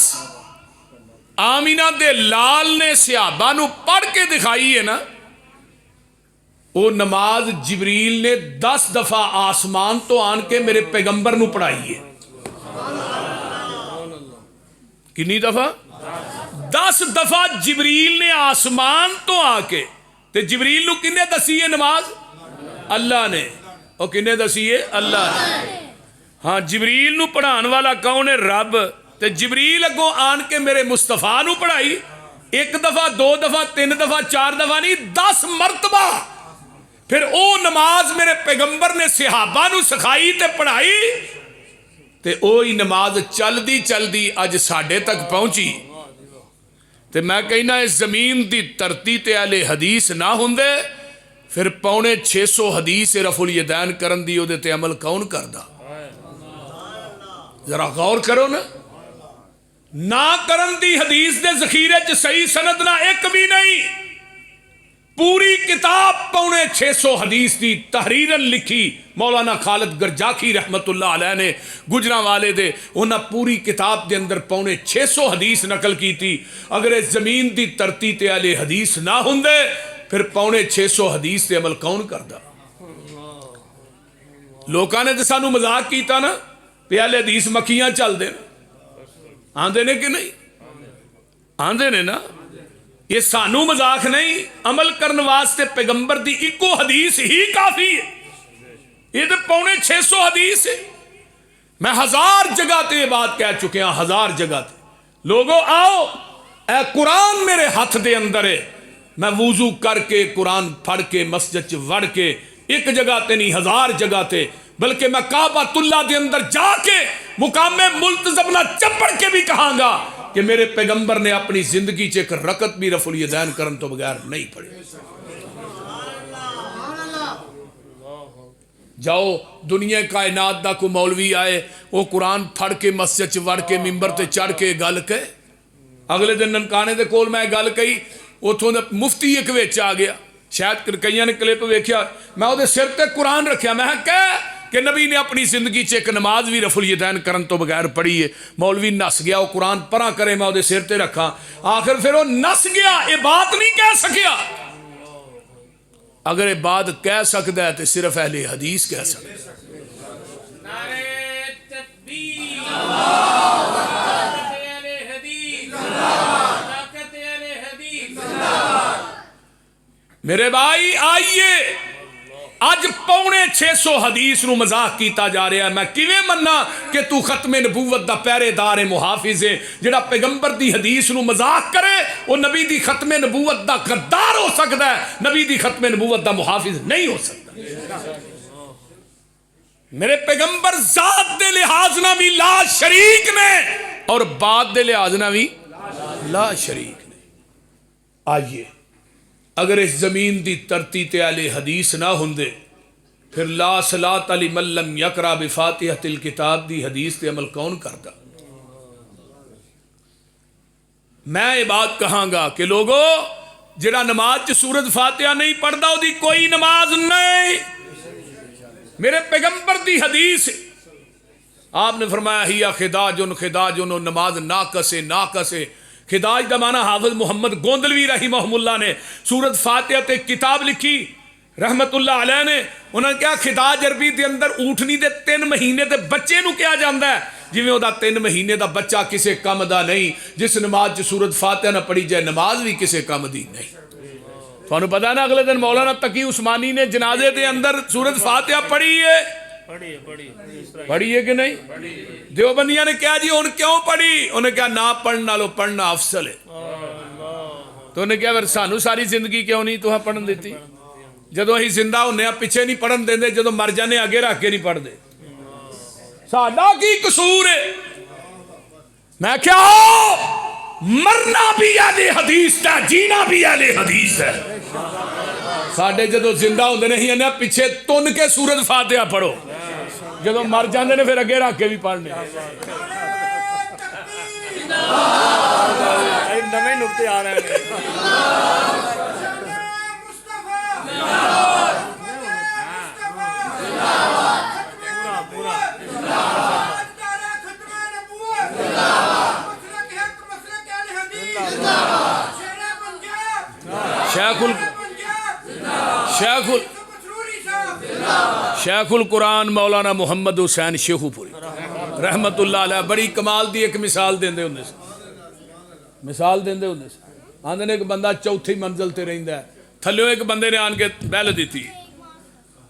आमीना दे लाल ने सहाबा नू पढ़ के दिखाई है ना, वो नमाज जिबरील ने 10 दफा आसमान तो आन के मेरे पैगंबर नू पढ़ाई है। कितनी दफा? 10 दफा जिबरील ने आसमान तो आके, ते जिबरील नू किन्ने दसी है नमाज? अल्लाह ने। और किन्ने दसी है? अल्लाह ने। हाँ, जिबरील नू पढ़ान वाला कौन है? रब। ते जिबरील अगों आन के मेरे मुस्तफा नू पढ़ाई 1 दफा 2 दफा 3 दफा 4 दफा नहीं, 10 मरतबा। फिर वो नमाज मेरे पैगंबर ने सहाबा नू सिखाई ते पढ़ाई, ते ओ ही नमाज चलदी चलदी अज साडे तक पहुंची। ते मैं कहना इस जमीन दी धरती ते अहले हदीस ना हुंदे, फिर 650 हदीस रफुल यदैन करन दी ओदे ते अमल कौन करदा? जरा गौर करो ना करन दी हदीस दे जखीरे च सही सनद ना एक भी नहीं। पूरी किताब 650 हदीस दी तहरीरन लिखी मौलाना खालिद गरजाकी रहमतुल्लाह अलैह ने गुजरांवाले दे। उन्हें पूरी किताब के अंदर 650 हदीस नकल की थी। अगर इस जमीन की धरती ते अहले हदीस ना होंदे, फिर 650 हदीस ते अमल कौन करदा? लोगों ने तो सानू मजाक किया ना, अहले हदीस मक्खियां चलते आंदे ने कि नहीं? आंदे ने ना। ये सानू मजाक नहीं, अमल करने वास्ते पैगंबर दी इको हदीस ही काफी है। ये तो 650 हदीस है। मैं 1000 जगह ते ये बात कह चुके हैं, 1000 जगह ते। लोगों आओ, ए कुरान मेरे हाथ दे अंदर है। मैं वुजू करके कुरान पढ़ के मस्जिद च वड़ के, एक जगह ते नहीं 1000 जगह ते, बल्कि मैं काबातुल्लाह दे अंदर जाके मुकामे मुल्तज़म ना चपड़ के भी कहांगा कि मेरे पैगंबर ने अपनी जिंदगी च एक रकत भी रफुल यदैन करन तो बगैर नहीं पढ़ी। जाओ दुनिया कायनात दा को मौलवी आए, वो कुरान फड़ के मस्जिद च वड़ के मिंबर ते चढ़ के गल कहे। अगले दिन ननकाने दे कोल मैं गल कही, उथों दा मुफ्ती एक विच आ गया। शायद कईयां ने क्लिप वेख्या, मैं उहदे सिर ते कुरान रखिया। मैं कह कि नबी ने अपनी जिंदगी च एक नमाज भी रफुल यदैन करन तो बगैर पढ़ी है। मौलवी नस गया, वो कुरान परा करे, मैं उहदे सिर ते रखा। आखिर फिर वो नस गया, ये बात नहीं कह सकिया। अगर ये बात कह सकता है तो सिर्फ अहले हदीस कह सकता है। मेरे भाई आइए, अज 650 हदीस नू मजाक किया जा रहा है। मैं किवें मन्ना कि तू खत्मे नबूवत दा पहरेदार है, मुहाफिज है। जिहड़ा पैगंबर दी हदीस नू मजाक करे वो नबी दी खत्मे नबूवत दा गद्दार हो सकता है, नबी दी खत्मे नबूवत दा मुहाफिज नहीं हो सकता। मेरे पैगंबर जात दे लिहाज ना भी ला शरीक ने और बात दे लिहाज ना भी ला शरीक ने। आइए, अगर इस जमीन की धरती ते अहले हदीस ना होंदे, फिर ला सलात अली मल्लम यकरा बिफातिहतिल किताब दी हदीस ते अमल कौन करता? मैं ये बात कहांगा कि लोगो, जिहड़ा नमाज च सूरत फातिहा नहीं पढ़ता उसकी कोई नमाज नहीं। मेरे पैगंबर दी हदीस आपने फरमाया हिया खिदाजुन खिदाजुन, नमाज ना कसे ना कसे। खिदाज का माना हाफिज मोहम्मद गोंदलवी रहीमहुल्लाह ने सूरत फातिहा ते किताब लिखी रहमतुल्लाह अलैह ने। उन्होंने कहा खिदाज अरबी के अंदर ऊठनी के 3 महीने के बच्चे नू कहा जाता है, जिवें उहदा 3 महीने का बच्चा किसी काम का नहीं। जिस नमाज च सूरत फातिहा ना पढ़ी जाए, नमाज भी किसी काम की नहीं। तुहानू पता ना, अगले दिन मौलाना तकी उस्मानी ने जनाजे के अंदर सूरत फातिहा पढ़ी है। पढ़ी है कि नहीं? देवबंदिया ने कहा जी हुण क्यों पढ़ी? उन्हें कहा ना पढ़ने नालों पढ़ना अफसल है। तो उन्हें कहा फिर सानू सारी जिंदगी क्यों नहीं तुहां पढ़न देती? जदों असीं जिंदा हुंदे पिछे नहीं पढ़न देंदे, जदों मर जाने अगे रख के नहीं पढ़ते। साडा की कसूर है? मैं क्या मरना भी अहले हदीस है, जीना भी अहले हदीस है। साडे जदों जिंदा हुंदे ने असीं आने पिछे तुन के सूरत फातिहा पढ़ो, जदों मर जाते ने फिर अगे रख के भी पढ़ने। नवे नुक्ते आ रहे हैं। शेखुल कुरान मौलाना मुहम्मद हुसैन शेखुपुरी रहमतुल्लाह अलैह बड़ी कमाल दी एक मिसाल देंदे हुंदे सी। मिसाल देंदे हुंदे सी, आंदे ने एक बंदा चौथी मंजिल ते रहिंदा है, थल्ले एक बंदे ने आन के बैल दी,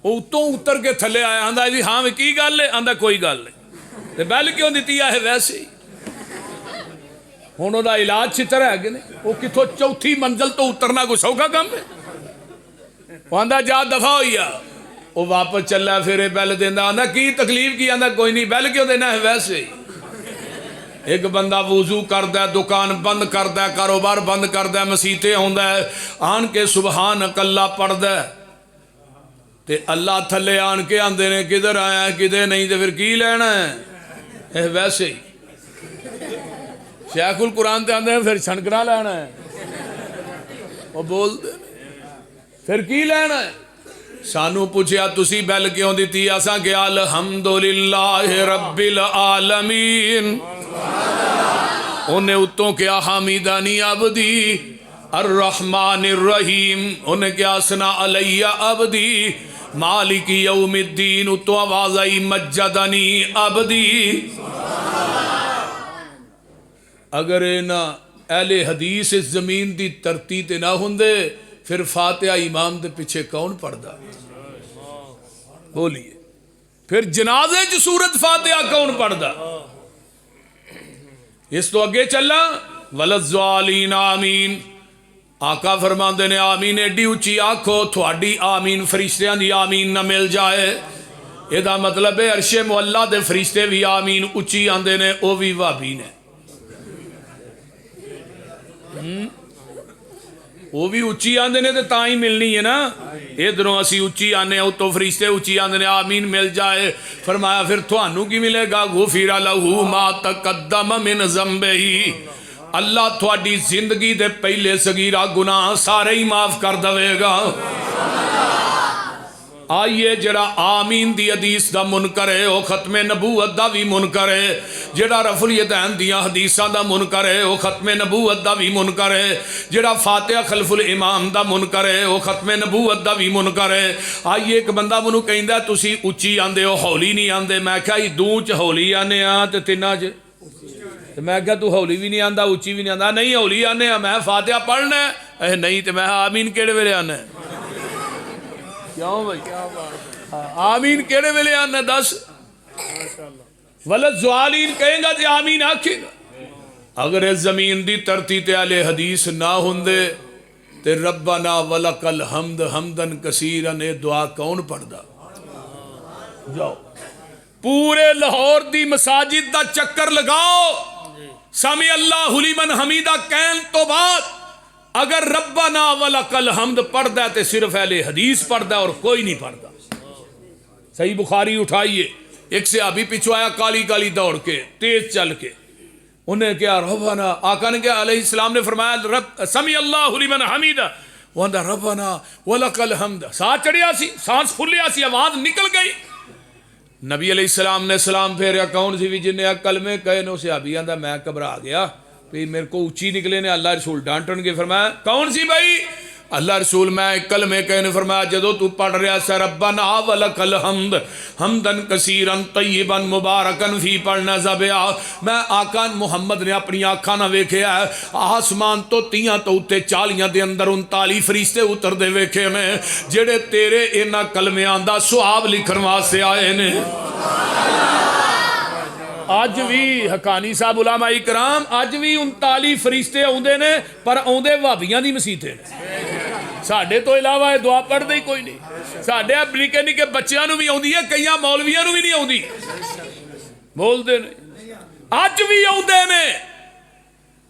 वो उत्तों उतर के थल्ले आया, आंदा जी हाँ की गल है? आंदा कोई गल नहीं। ते बैल क्यों दी है? वैसे ही। हुण ओहदा इलाज चित्र है कि नहीं? वो कितों चौथी मंजिल तो उतरना कोई सौखा काम है? आंदा जा दफा हो गया। वो वापस चला, फिर बैल देंदा, आंदा की तकलीफ की? आंदा कोई नहीं। बैल क्यों देना है? वैसे ही। एक बंदा वजू करदा, दुकान बंद करदा, कारोबार बंद करदा, मसीते आउंदा है, आन के सुबहान अकल्ला पढ़दा ते अल्लाह थले आन के आंदे ने किधर आया किधर नहीं, तो फिर की लेना है? वैसे ही। शेखुल कुरान ते आंदे फिर छनकना लेना है, वो बोलते फिर की लेना है? सानू पूछया तुसी बैल क्यों दी? असा क्या अल्हम्दुलिल्लाह रब्बिल आलमीन। उन्हें उत्तों क्या हामिदानी अबदी अर्रहमानिर रहीम। उन्हें क्या सना अलैया अबदी मालिकी यौमिद्दीन। उत्तों आवाज आई मज्जदनी अबदी। अगर ना अहले हदीस इस जमीन की धरती ते ना हुंदे, फिर फातिहा इमाम के पिछे कौन पढ़दा? बोलिए। फिर जनाजे च सूरत फातिहा कौन पढ़दा? इस तो अगे चला, वलज़्ज़ालीन आमीन। आका फरमाते ने आमीन एडी उची आखो थोड़ी आमीन फरिश्तियां दी आमीन ना मिल जाए। यदा मतलब है अरशे मुअल्ला दे फरिश्ते भी आमीन उची आंदे ने, वो भी वाबी ने, वो भी उची आंदे ने, तो ही मिलनी है ना। इधरों असी उची आने, उतो फरिश्ते उची आंदे ने, आमीन मिल जाए। फरमाया फिर थानू की मिलेगा? गुफिरा लहू मा तकद्दम मिन ज़ंबिही। अल्लाह थोड़ी जिंदगी दे पहले सगीरा गुनाह सारे ही माफ कर देगा। आइए जरा आमीन दी हदीस दा मुनकर है, वो खत्मे नबूवत दा भी मुनकर है। जरा रफुल यदैन दियां हदीसां दा मुनकर है, वो खत्मे नबूवत दा भी मुनकर है। जरा फातिहा खलफुल इमाम दा मुनकर है, वो खत्मे नबूवत दा भी मुनकर है। आइए एक बंदा मैनू कहंदा तुसी उच्ची आंदे हो हौली नहीं आंदे। मैं क्या दू च हौली आने ते तिन्ना च? मैं क्या तू हौली भी नहीं आंदा उच्ची भी नहीं आंदा? नहीं हौली आने। मैं फातिहा पढ़ना है। नहीं तो मैं आमीन केड़े वेले आना? क्यों भाई? आमीन केड़े वेले आना? दस। वलज़्ज़ालीन कहेगा तो आमीन आखेगा। अगर इस जमीन दी धरती ते अहले हदीस ना हुंदे ते रब्बना वलकल हम्द हमदन कसीरन, ये दुआ कौन पढ़दा? जाओ पूरे लाहौर दी मसाजिद दा चक्कर लगाओ, समी अल्लाहु लिमन हमीदा कहन तो बाद अगर रब्बना वलकल हम्द पढ़दा है तो सिर्फ अहले हदीस पढ़दा और कोई नहीं पढ़दा। सही बुखारी उठाइए, एक सहाबी पिछू आया काली काली दौड़ के तेज चल के, उन्हें क्या रब्बना, आका ने क्या अलैहिस्सलाम ने फरमाया रब समी अल्लाहु लिमन हमीदा, वो आंदा रब्बना वलकल हम्द। सांस चढ़िया सी, सांस फुलिया सी, आवाज निकल गई। नबी अलैहिस्सलाम ने सलाम फेरिया, कौन सी भी जिन्हें कलमे कहे ने? सहाबी आंदा मैं घबरा गया भी मेरे को उच्ची निकले ने, अल्लाह रसूल डांटन के। फरमाया कौन सी भाई? अल्लाह रसूल मैं कलमे कह ने फरमाया जदों तू पढ़ रहा स रब्बना वलकल हम्द हमदन कसीरन तय्यबन मुबारकन फी पढ़ना ज़बिया मैं आका मुहम्मद ने अपनी आँखां नाल वेखिया आसमान तो 30 तो उत्ते 40 दे अंदर 39 फरिश्ते उतरदे वेखे ने जेड़े तेरे इन्हां कलमियां दा सुआब लिखण वास्ते आए ने। अज भी हकानी साहब उलामा इकराम अज भी 39 फरिश्ते आउंदे ने पर आउंदे भाबियां दी मसीते ने साडे तो इलावा ये दुआ पढ़ते ही कोई नहीं। साडे निके निके बच्चों भी आउंदी है कई मौलवियां भी नहीं आउंदी बोलते ने अज भी आउंदे ने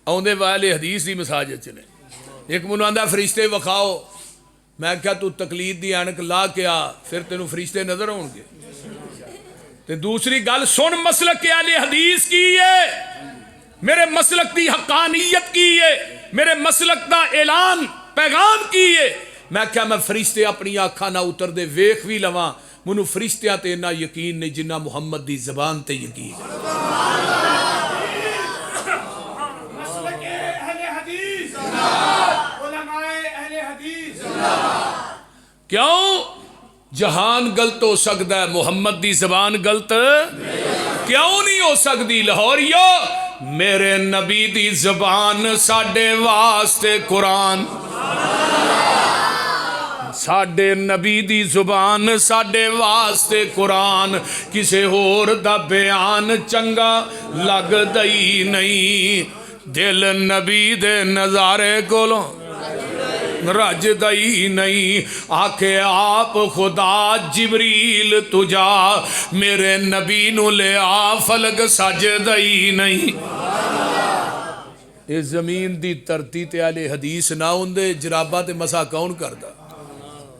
आउंदे वाले हदीस की मसाजत च ने। एक मैनूं आंदा फरिश्ते विखाओ मैं क्या तू तकलीद की ऐनक ला के आ फिर तेनों फरिश्ते नजर आउणगे। ते दूसरी गल सुन मसलक के आले हदीस की है मेरे मसलक की हकानियत की है मेरे मसलक का ऐलान पैगाम की है। मैं क्या मैं फरिश्ते अपनी आँखां ना उतरदे वेख भी लवां मैनूं फरिश्तियां ते इन्ना यकीन नहीं जिन्ना मुहम्मद की जबान ते यकीन है। क्यों जहान गलत हो सकता है मुहम्मद की जबान गलत क्यों नहीं हो सकती। लाहौरियो मेरे नबी की जबान साडे वास्ते कुरान साडे नबी दी जुबान साडे वास्ते कुरान किसे होर दा बयान चंगा लगदा ही नहीं। दिल नबी दे नज़ारे कोलों रजदा ही नहीं। आखे आप खुदा जिबरील तुझा मेरे नबी नू ले आ फलक सजदा ही नहीं। इस जमीन दी धरती ते आले हदीस ना होंदे जराबा ते मसा कौन करदा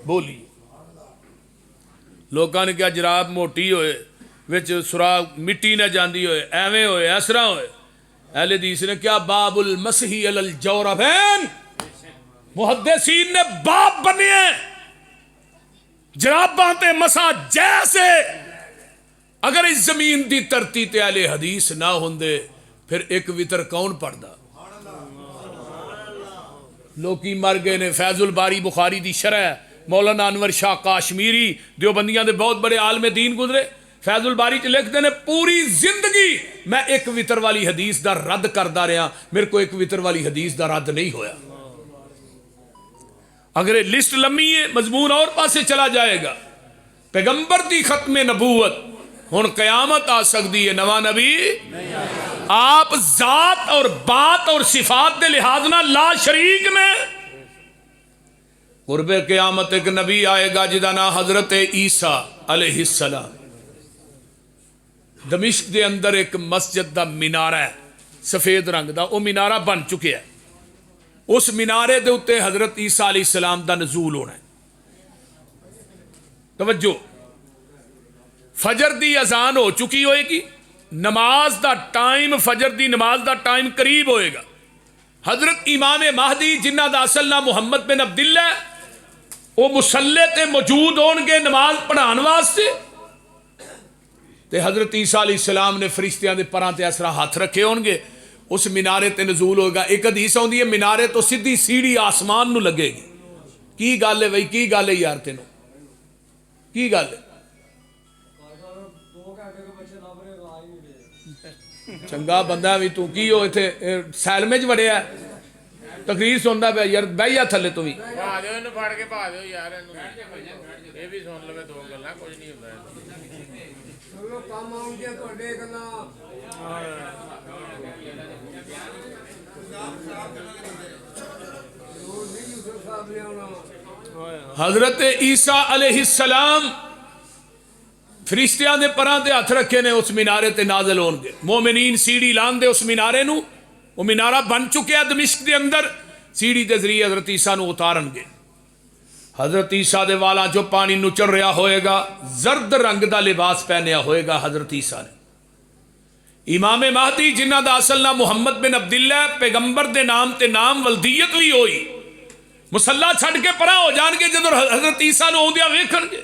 बोली। लोगों ने क्या जराब मोटी होए विच सुराग मिट्टी न जाती होए एवें होए इस तरह होए। अहले हदीस ने क्या बाबुल मसही अलल जौरबैन मुहद्दिसीन ने बाप बने जराबां ते मसा जैसे। अगर इस जमीन दी धरती ते अहले हदीस ना होंदे फिर एक वितर कौन पढ़दा। लोकी मर गए ने। फैजुल बारी बुखारी दी शरह मौलाना अनवर शाह काश्मीरी देवबंदियां दे बहुत बड़े आलमे दीन गुजरे फैजुल बारी च लिखते हैं पूरी जिंदगी मैं एक वितर वाली हदीस का रद्द करता रहा मेरे को एक वितर वाली हदीस का रद्द नहीं होया। अगर ये लिस्ट लम्मी है मजमून और पासे चला जाएगा। पैगंबर दी खत्म नबूवत हुण कयामत आ सकती है नवा नबी आप जात और बात और सिफात के लिहाज ना ला शरीक ने। कुर्बे क़यामत एक नबी आएगा जिदा ना हजरत ईसा अलैहिस्सलाम। दमिश्क के अंदर एक मस्जिद का मीनारा है सफेद रंग का वह मीनारा बन चुके है। उस मीनारे के उत्ते हजरत ईसा अलैहिस्सलाम का नजूल होना है। तवज्जो फजर की अजान हो चुकी होएगी नमाज का टाइम फजर की नमाज का टाइम करीब होएगा। हजरत इमाम महदी जिन्हां दा असल नाम मुहम्मद बिन अब्दुल्ला वो मुसल्ले ते मौजूद होणगे नमाज पढ़ाने वास्ते। ते हजरत ईसा अलैहिस्सलाम ने फरिश्तियां दे परां ते इस तरह हाथ रखे होणगे उस मीनारे ते नजूल होगा। एक हदीस आउंदी है मीनारे तो सीधी सीढ़ी आसमान नू लगेगी। की गल है बई की गल है यार तेनों की गल है। चंगा बंदा भी तू की हो इत्थे सैलमे च वड़िया तकरीर सुनता पे यार बह जा थले तू भी हजरत ईसा अलैहिस्सलाम फरिश्तियां दे परां ते हथ रखे ने उस मीनारे ते नाज़िल होणगे। मोमिनीन सीढ़ी लांदे उस मीनारे नू वो मीनारा बन चुके दमिश्क के अंदर सीढ़ी के जरिए हजरत ईसा नू उतारनगे। हजरत ईसा दे वालां चो पानी नुचड़ रहा होएगा। जर्द रंग का लिबास पहनिया होएगा हजरत ईसा ने। इमाम महदी जिन्हां दा असल नाम मुहम्मद बिन अब्दुल्ला पैगंबर दे नाम ते नाम वल्दियत भी होई मुसल्ला छड़ के परा हो जाएंगे जदों हजरत ईसा नू आउंदियां वेखणगे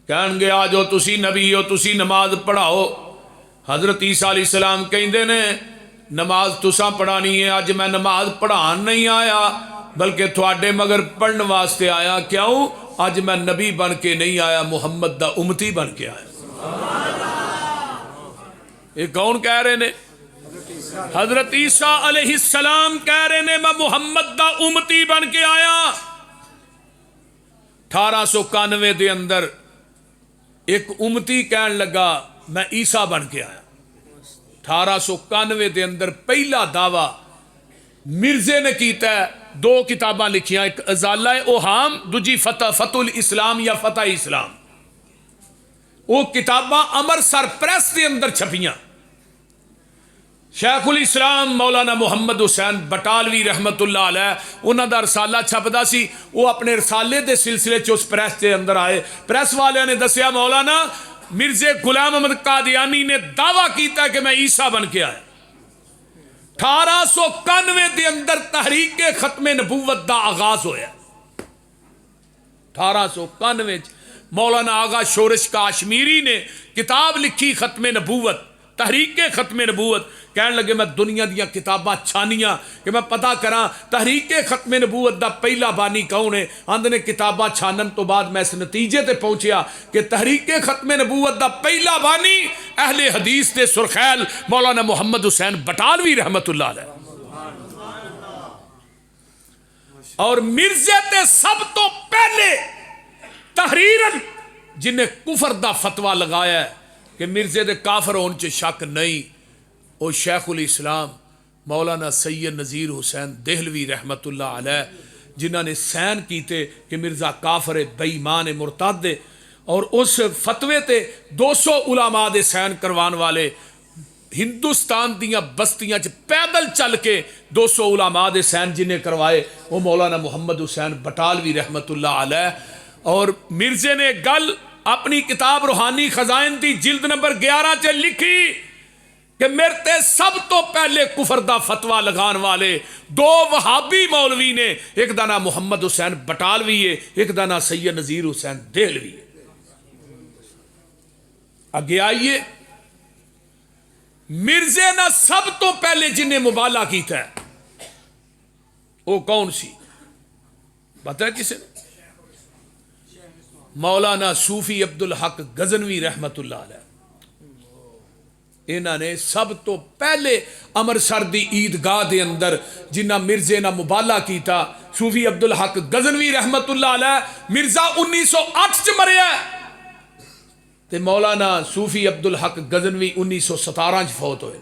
कहणगे आ जाओ तुसी नबी हो तुसी नमाज पढ़ाओ। हजरत ईसा अलैहिस्सलाम कहंदे ने नमाज तुसां पढ़ानी है अज मैं नमाज पढ़ान नहीं आया बल्कि थोड़े मगर पढ़ने वास्ते आया। क्यों? अज मैं नबी बन के नहीं आया, मुहम्मद दा उम्मती बन के आया। ये कौन कह रहे ने? हजरत ईसा अलैहिस्सलाम कह रहे ने मैं मुहम्मद दा उम्मती बन के आया। 1891 के अंदर एक उम्मती कहन लगा मैं ईसा बन के आया। 1891 के अंदर पहला दावा मिर्जे ने किया है। 2 किताबां लिखियां, एक अजाला ओहाम, दूजी फतुल इस्लाम या फतह इस्लाम। वो किताबां अमृतसर प्रेस के अंदर छपियां। शेखुल इस्लाम मौलाना मुहम्मद हुसैन बटालवी रहमतुल्लाह अलैह उन्हां दा रसाला छपदा सी। वो अपने रसाले के सिलसिले च उस प्रेस के अंदर आए। प्रेस वाले ने दसिया मौलाना मिर्जे गुलाम अहमद कादियानी ने दावा किया कि मैं ईसा बन के आया। 1891 के अंदर तहरीक खत्मे नबूवत का आगाज होया। 1891 मौलाना आगा शोरश काश्मीरी ने किताब लिखी खत्मे नबूवत, तहरीक खत्मे नबूवत। कहने लगे मैं दुनिया दियां किताबां छानियां कि मैं पता करा तहरीक खत्मे नबूवत का पहला बानी कौन है। आंदे ने किताबां छानन तो बाद मैं इस नतीजे ते पहुंचया कि तहरीक खत्मे नबूवत का पहला बानी अहले हदीस के सुरखैल मौलाना मुहम्मद हुसैन बटालवी रहमतुल्लाह अलैह। और मिर्जे ते सब तो पहले तहरीरन जिन्हें कुफर का फतवा लगाया है कि मिर्जे दे काफर होने च शक नहीं, वो शेखुल इस्लाम मौलाना सैयद नज़ीर हुसैन देहलवी रहमतुल्लाह अलैह, जिन्हों ने सैन किए कि मिर्ज़ा काफर है, बेईमान है, मुरतद है। और उस फतवे ते 200 उलामा दे सैन करवाने वाले हिंदुस्तान दियां बस्तियां च पैदल चल के 200 उलामा दे सैन जिन्हें करवाए वो मौलाना मुहम्मद हुसैन बटालवी रहमतुल्लाह अलैह। और मिर्जे ने गल अपनी किताब रूहानी खजाइन की जिल्द नंबर 11 च लिखी कि मेरे ते सब तो पहले कुफर दा फतवा लगाने वाले 2 वहाबी मौलवी ने, एक दा नाम मुहम्मद हुसैन बटालवी है, एक दा नाम सैयद नज़ीर हुसैन देहलवी है। आगे आइए, मिर्जे ने सब तो पहले जिन्हें मुबाला किया है वो कौन सी पता है किसे? मौलाना सूफी अब्दुल हक गजनवी रहमतुल्लाह अलैह। इन्होंने सब तो पहले अमृतसर की ईदगाह के अंदर जिन्ना मिर्जे ने मुबाला किया, सूफी अब्दुल हक गजनवी रहमतुल्लाह अलैह मिर्जा 1908 च मरिया ते मौलाना सूफी अब्दुल हक गजनवी 1917 च फौत होए।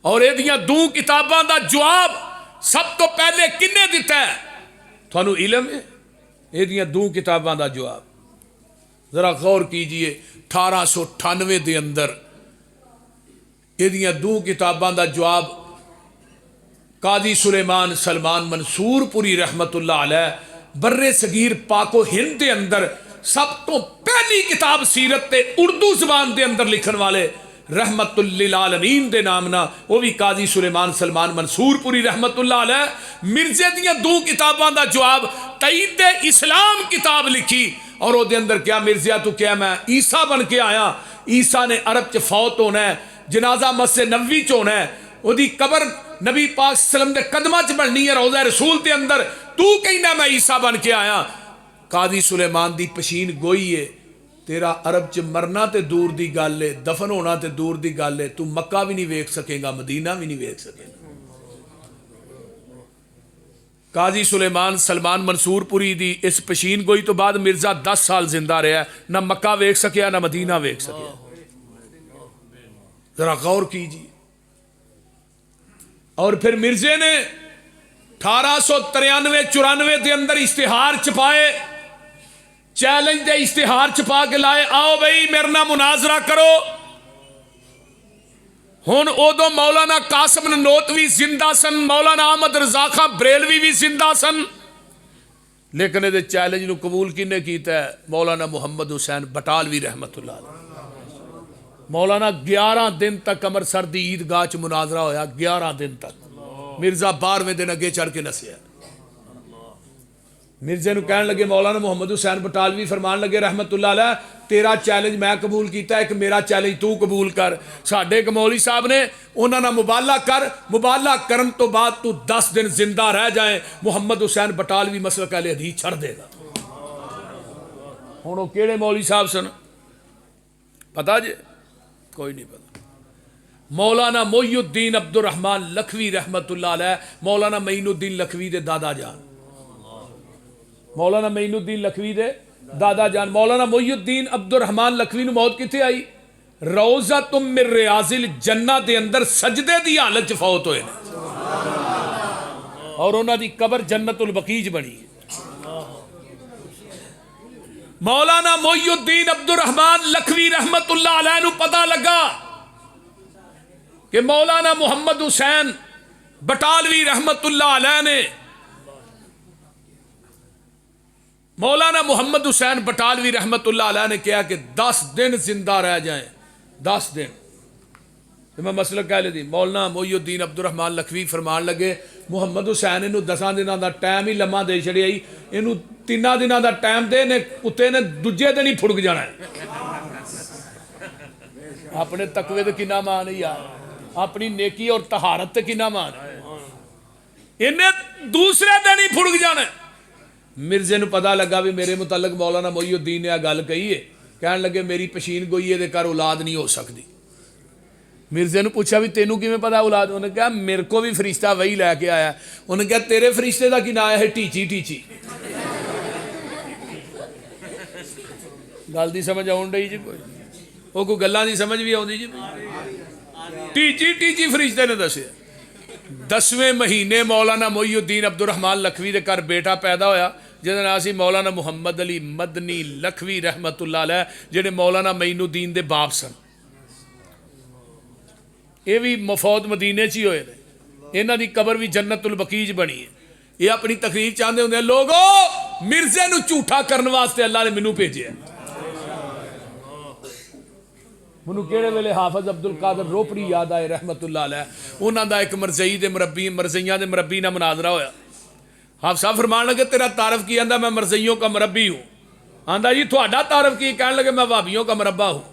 और एदियां 2 किताबां का जवाब सब तो पहले किन्ने दिता है? थानू इलम है? एदियां 2 किताबां का जवाब जरा गौर कीजिए। 1898 के अंदर एदियां 2 किताबां का जवाब काजी सुलेमान सलमान मंसूरपुरी रहमतुल्लाह अलैह बर्रे सगीर पाको हिंद के अंदर सब तो पहली किताब सीरत ते उर्दू जबान के अंदर लिखन वाले रहमतुल लिल आलमीन दे नाम ना वो भी काजी सुलेमान सलमान मंसूरपुरी रहमतुल्लाह अलैह मिर्जे दियां 2 किताबां का जवाब तईद इस्लाम किताब लिखी। और वो अंदर क्या मिर्जिया तू क्या मैं ईसा बन के आया, ईसा ने अरब च फौत होना है, जनाजा मस्जिद नबवी च होना है, ओदी कबर नबी पाक सल्लम दे कदमां च बननी है रोज़ा रसूल के अंदर, तू कहना मैं ईसा बन के आया। काजी सुलेमान दी पशीन गोई है, तेरा अरब च मरना तो दूर की गल है, दफन होना तो दूर की गल है, तू मक्का भी नहीं वेख सकेगा, मदीना भी नहीं वेख सकेगा। काजी सुलेमान सलमान मंसूरपुरी दी इस पशीन गोई तो बाद मिर्जा 10 साल जिंदा रहा, ना मक्का वेख सकिया ना मदीना वेख सकिया। जरा गौर कीजिए। और फिर मिर्जे ने 1893-94 के अंदर इश्तिहार छपाए, चैलेंज दे इश्तिहार छपा के लाए, आओ भाई मेरे ना मुनाजरा करो। हुन उदों मौलाना कासिम ननोत भी जिंदा सन, मौलाना अहमद रजा खां बरेलवी भी जिंदा सन, लेकिन ये चैलेंज को कबूल किने किया है? मौलाना मुहम्मद हुसैन बटालवी रहमतुल्लाह अलैह। मौलाना 11 दिन तक अमृतसर की ईदगाह च मुनाजरा होया, 11 दिन तक। मिर्जा 12वें दिन अगे चढ़ के नसिया। मिर्जे नूं कहण लगे मौलाना मुहम्मद हुसैन बटालवी फरमान लगे रहमतुल्लाह अलैह, तेरा चैलेंज मैं कबूल किया, एक मेरा चैलेंज तू कबूल कर। साडे एक मौलवी साहब ने उन्हां नाल मुबाला कर, मुबाला करन तो बाद तू 10 दिन जिंदा रह जाए, मुहम्मद हुसैन बटालवी मसलक अहले हदीस छड़ देगा। हुण ओह किहड़े मौलवी साहब सन पता जे? कोई नहीं पता। मौलाना मोइनुद्दीन अब्दुल रहमान लखवी रहमतुल्लाह अलैह, मौलाना मोइनुद्दीन लखवी दे दादा जान, मौलाना मोइनुद्दीन लखवी दे दादा जान। मौलाना मोइनुद्दीन अब्दुल रहमान लखवी नूं मौत कित्थे आई? रोज़ा तुम मिर रियाज़िल जन्नत दे अंदर सजदे दी हालत च फौत होए ने, और उन्हां दी कबर जन्नतुल बकीज बनी है। मौलाना मोइनुद्दीन अब्दुल रहमान लखवी रहमतुल्लाह अलैह नूं पता लगा कि मौलाना मुहम्मद हुसैन बटालवी रहमतुल्लाह अलैह ने, मौलाना मुहम्मद हुसैन बटालवी रहमतुल्लाह अलैह ने कहा कि 10 दिन जिंदा रह जाए, 10 दिन। तो मैं मसला कह ली, मौलाना मोइनुद्दीन अब्दुल रहमान लखवी फरमान लगे मुहम्मद हुसैन इनू 10 दिनों का टाइम ही लम्मा दे छड़िया, इनू 3 दिनों का टाइम दे, ने कुत्ते ने दूजे दिन ही फुड़क जाना है। अपने तकवे तो कितना मान है यार, अपनी नेकी और तहारत ते कितना मान है, इन्हें दूसरे दिन ही फुड़क जाना है। मिर्जे नूं पता लगा भी मेरे मुतलक मौलाना मोइनुद्दीन ने आ गल कही है, कहन लगे मेरी पशीन गोई दे घर औलाद नहीं हो सकती। मिर्जे ने पूछा भी तेनू किवें पता औलाद? उन्हें कहा मेरे को भी फरिश्ता वही लैके आया। उन्हें कहा तेरे फरिश्ते का की नाम है? टीची टीची। गल दी समझ आउण डई जी? कोई गल्लां दी समझ भी आउंदी जी? टीची टीची फरिश्ते ने दस्सिया। 10वें महीने मौलाना मोइनुद्दीन अब्दुल रहमान लखवी के घर बेटा पैदा होया, जिहदा नाम सी मौलाना मुहम्मद अली मदनी लखवी रहमतुल्लाह अलैह, जिहड़े मौलाना मोइनुद्दीन दे बाप सन। ये भी मफौत मदीने च ही होए ने, इन्हां दी कबर भी जन्नतुल बकीज बनी है। ये अपनी तकरीर चाहते होंगे लोगो, मिर्जे नूं झूठा करने वास्ते अल्लाह ने मैनू भेजिया। मैनू किहड़े वेले हाफिज अब्दुल कादर रोपड़ी याद आए रहमतुल्लाह अलैह, उन्हां दा एक मरजई दे मुरब्बी मरजइयां दे मुरब्बी नाल मुनाजरा होया। हाफिज साहब फरमान लगे तेरा तारफ की? आंदा मैं मरजइयों का मुरब्बी हूँ। आंदा जी तुहाडा तारफ की? कहने लगे मैं वाबियों का मुरब्बा हूँ।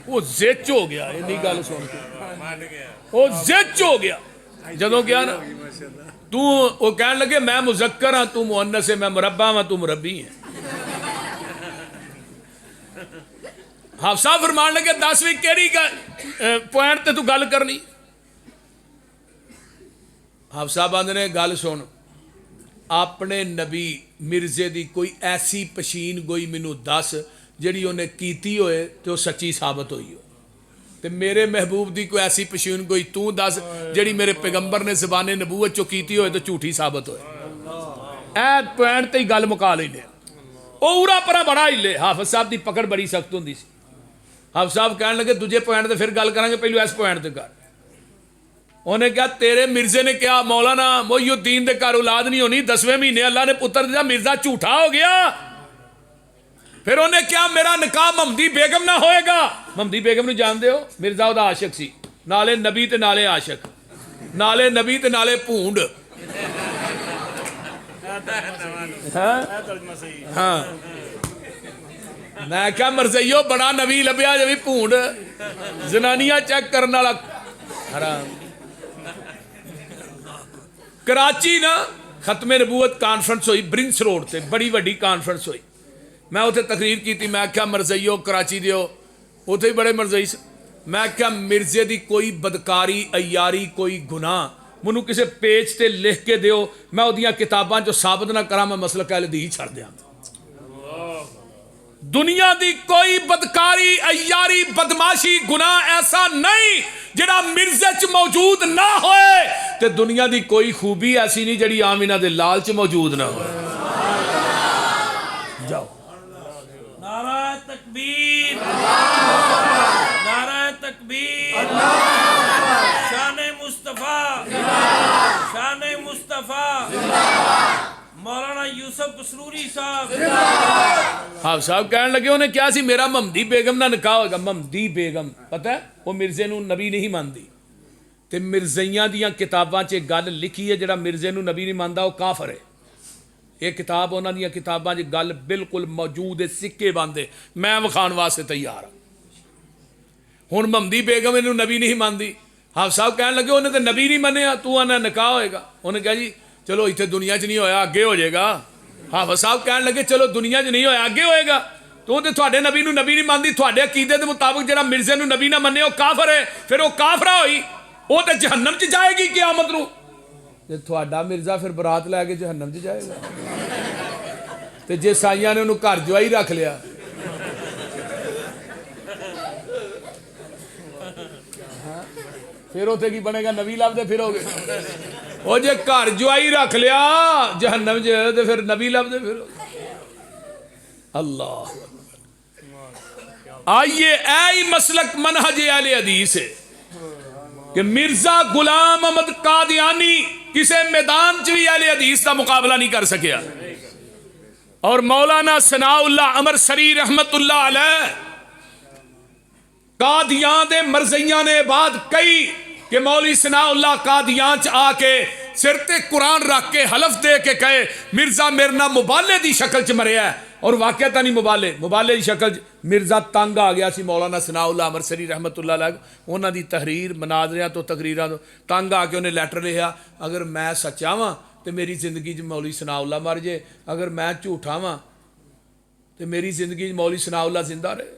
वो जिच हो गया इन्नी गल सुन के, वो जिच हो गया जदों गया ना। तू वो कहने लगे मैं मुजक्कर हाँ, तू मुअन्नस है, मैं मुरब्बा हाँ, तू मुरब्बी है। हाफिज साहब फरमान लगे 10वीं केड़ी पॉइंट ते तू गल करनी? हाफिज साहब आंदे ने गल सुन, अपने नबी मिर्जे दी कोई ऐसी पशीन गोई मैनू दस जिहड़ी उन्हें कीती होए ते वो सच्ची साबित हुई हो, ते मेरे महबूब दी कोई ऐसी पशीन कोई तू दस जिहड़ी मेरे पैगंबर ने ज़बाने नबूवत चो कीती होए तो झूठी साबित होए। ऐ पॉइंट ते ही गल मुका लेने। ਉਹ ਉਰਾ ਪਰਾ ਬੜਾ हिले। हाफिज साहब की पकड़ बड़ी सख्त होंदी सी। हाफिज साहब कहने लगे दूजे पॉइंट ते फिर गल करांगे, पहलू इस पॉइंट ते कर। उन्हें कहा तेरे मिर्जे ने कहा मौलाना मोइनुद्दीन दे घर औलाद नहीं होनी, 10वें महीने अल्लाह ने पुत्र दिया, मिर्जा झूठा हो गया। फिर उन्हें क्या मेरा निकाह महमदी बेगम ना होएगा? महमदी बेगम नूं जानदे हो? मिर्जा उहदा आशिक सी, नाले नबी ते नाले आशिक, नाले नबी ते नाले भूंड। हाँ मैं क्या मरजइयो बड़ा नबी लभ्या जी भूंड, जनानियां चेक करने वाला हराम। कराची ना खत्मे नबूवत कॉन्फ्रेंस हुई ब्रिंस रोड से, बड़ी वड्डी कॉन्फ्रेंस हुई। मैं उत्थे तकरीर की, मैं क्या मरजइयो कराची दियो, उत्थे भी बड़े मरजई से। मैं क्या मिर्जे की कोई बदकारी अयारी कोई गुनाह मैनू किसी पेज से लिख के दिओ, मैं उहदियां किताबां चो साबित ना करा, मैं मसलक अहले हदीस छड़ दियां। दुनिया की कोई बदकारी अयारी बदमाशी गुनाह ऐसा नहीं जिहड़ा मिर्जे च मौजूद ना होए, ते दुनिया की कोई खूबी ऐसी नहीं जिहड़ी आमिना दे लाल च मौजूद ना होए। जाओ नारा तकबीर, नारा तकबीर, शान मुस्तफा, शान मुस्तफा, मौलाना यूसुफ कसरूरी साहब। हाँ साहब कहने लगे उन्हें क्या सी मेरा महमदी बेगम ना निकाह होगा। महमदी बेगम पता है वो मिर्जे नूं नबी नहीं मानती, तो मिर्ज़इयां दियां किताबां च गल लिखी है, जिहड़ा मिर्ज़े नूं नबी नहीं मानदा वो काफर है। ये किताब उन्हां दियां किताबां च गल बिल्कुल मौजूद है, सिक्के बंद है, मैं विखाण वास्ते तैयार हाँ। हुण महमदी बेगम इहनूं नबी नहीं मानदी, हाफ साहब कहण लगे उन्हें तो नबी नहीं मन्निया, तू आना निकाह होएगा। उन्हें कहा जी चलो इत्थे दुनिया च नहीं होया अगे हो जाएगा। हाफ साहब कहण लगे चलो दुनिया च नहीं होया अगे होएगा, तो तुहाडे नबी नूं नबी नहीं मानदी, तुहाडे अकीदे दे मुताबिक जिहड़ा मिर्जे नूं नबी ना मन्ने वो काफर है, फिर वो काफरा होई, वो तो जहन्नम च जाएगी क़यामत नूं। जे तुहाडा मिर्जा फिर बरात लैके जहन्नम च जाएगा, तो जे साइयां ने उन्होंने घर जवाई रख लिया फिर उत्थे की बनेगा, नबी लभदे फिरोगे। वो जे घर जवाई रख लिया जहन्नम च तो फिर नबी लभदे फिरोगे। अल्लाह आइए ऐ मसलक मनहज अहले हदीस है कि मिर्जा गुलाम अहमद कादियानी किसी मैदान च भी अहले हदीस का मुकाबला नहीं कर सकिया, और मौलाना सनाउल्लाह अमरसरी रहमतुल्लाह अलैह कादियां दे मरज़इयां ने बाद कई कि मौली सनाउल्लाह कादियां च आके सिर ते कुरान रख के हलफ दे के कहे मिर्जा मेरे नाल मुबाले की शक्ल च मरिया, और वाकया नहीं मुबाले की शक्ल च मिर्जा तंग आ गया सी। मौलाना सनाउल्लाह अमरसरी रहमतुल्लाह अलैह उन्हां दी तहरीर मनाजरियां तो तकरीरां तो तंग आके उन्हें लैटर लिखा, अगर मैं सच्चा वां तो मेरी जिंदगी च मौली सनाउल्लाह मर जे, अगर मैं झूठा वां तो मेरी जिंदगी च मौली सनाउल्लाह जिंदा रहे।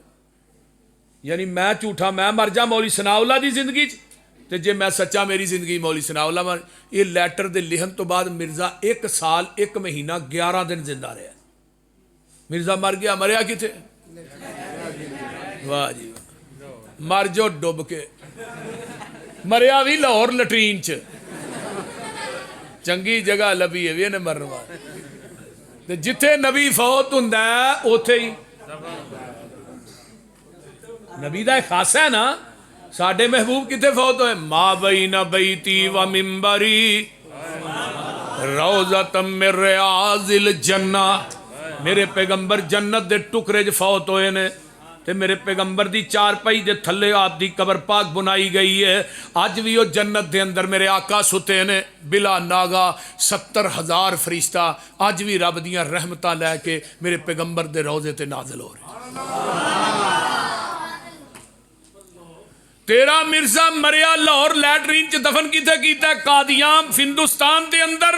यानी मैं झूठा मैं मर जा मौली सनाउल्लाह की जिंदगी च, तो जे मैं सच्चा मेरी जिंदगी मौली सनाउल्लाह मर। ये लैटर के लिखण तो बाद मिर्जा 1 साल 1 महीना 11 दिन जिंदा रहा। मिर्जा मर गया, मरिया किथे? वाह जी मर जो डुब के, मरिया भी लाहौर लटरीन च, चंगी जगह लभी है भी इन्हें मरन वाले। जिथे नबी फौत हुंदा उथे ही नबी दा खासा है ना। साडे महबूब किथे फौत होए? मा बैना बैती व मिंबरी रौज़तम मिन रियाज़िल जन्ना। मेरे पैगंबर जन्नत दे टुकरे च फौत होए ने, ते मेरे पैगंबर दी चारपाई दे थल्ले आपदी कबर पाक बुनाई गई है। अज भी वो जन्नत दे अंदर मेरे आका सुते ने बिला नागा, 70,000 फरिश्ता अज भी रब दियां रहमतां लैके मेरे पैगंबर दे रोज़े ते नाज़िल हो रहे। तेरा मिर्जा मरिया लाहौर लैटरीन च दफन किथे कीता? कादियान हिंदुस्तान दे अंदर।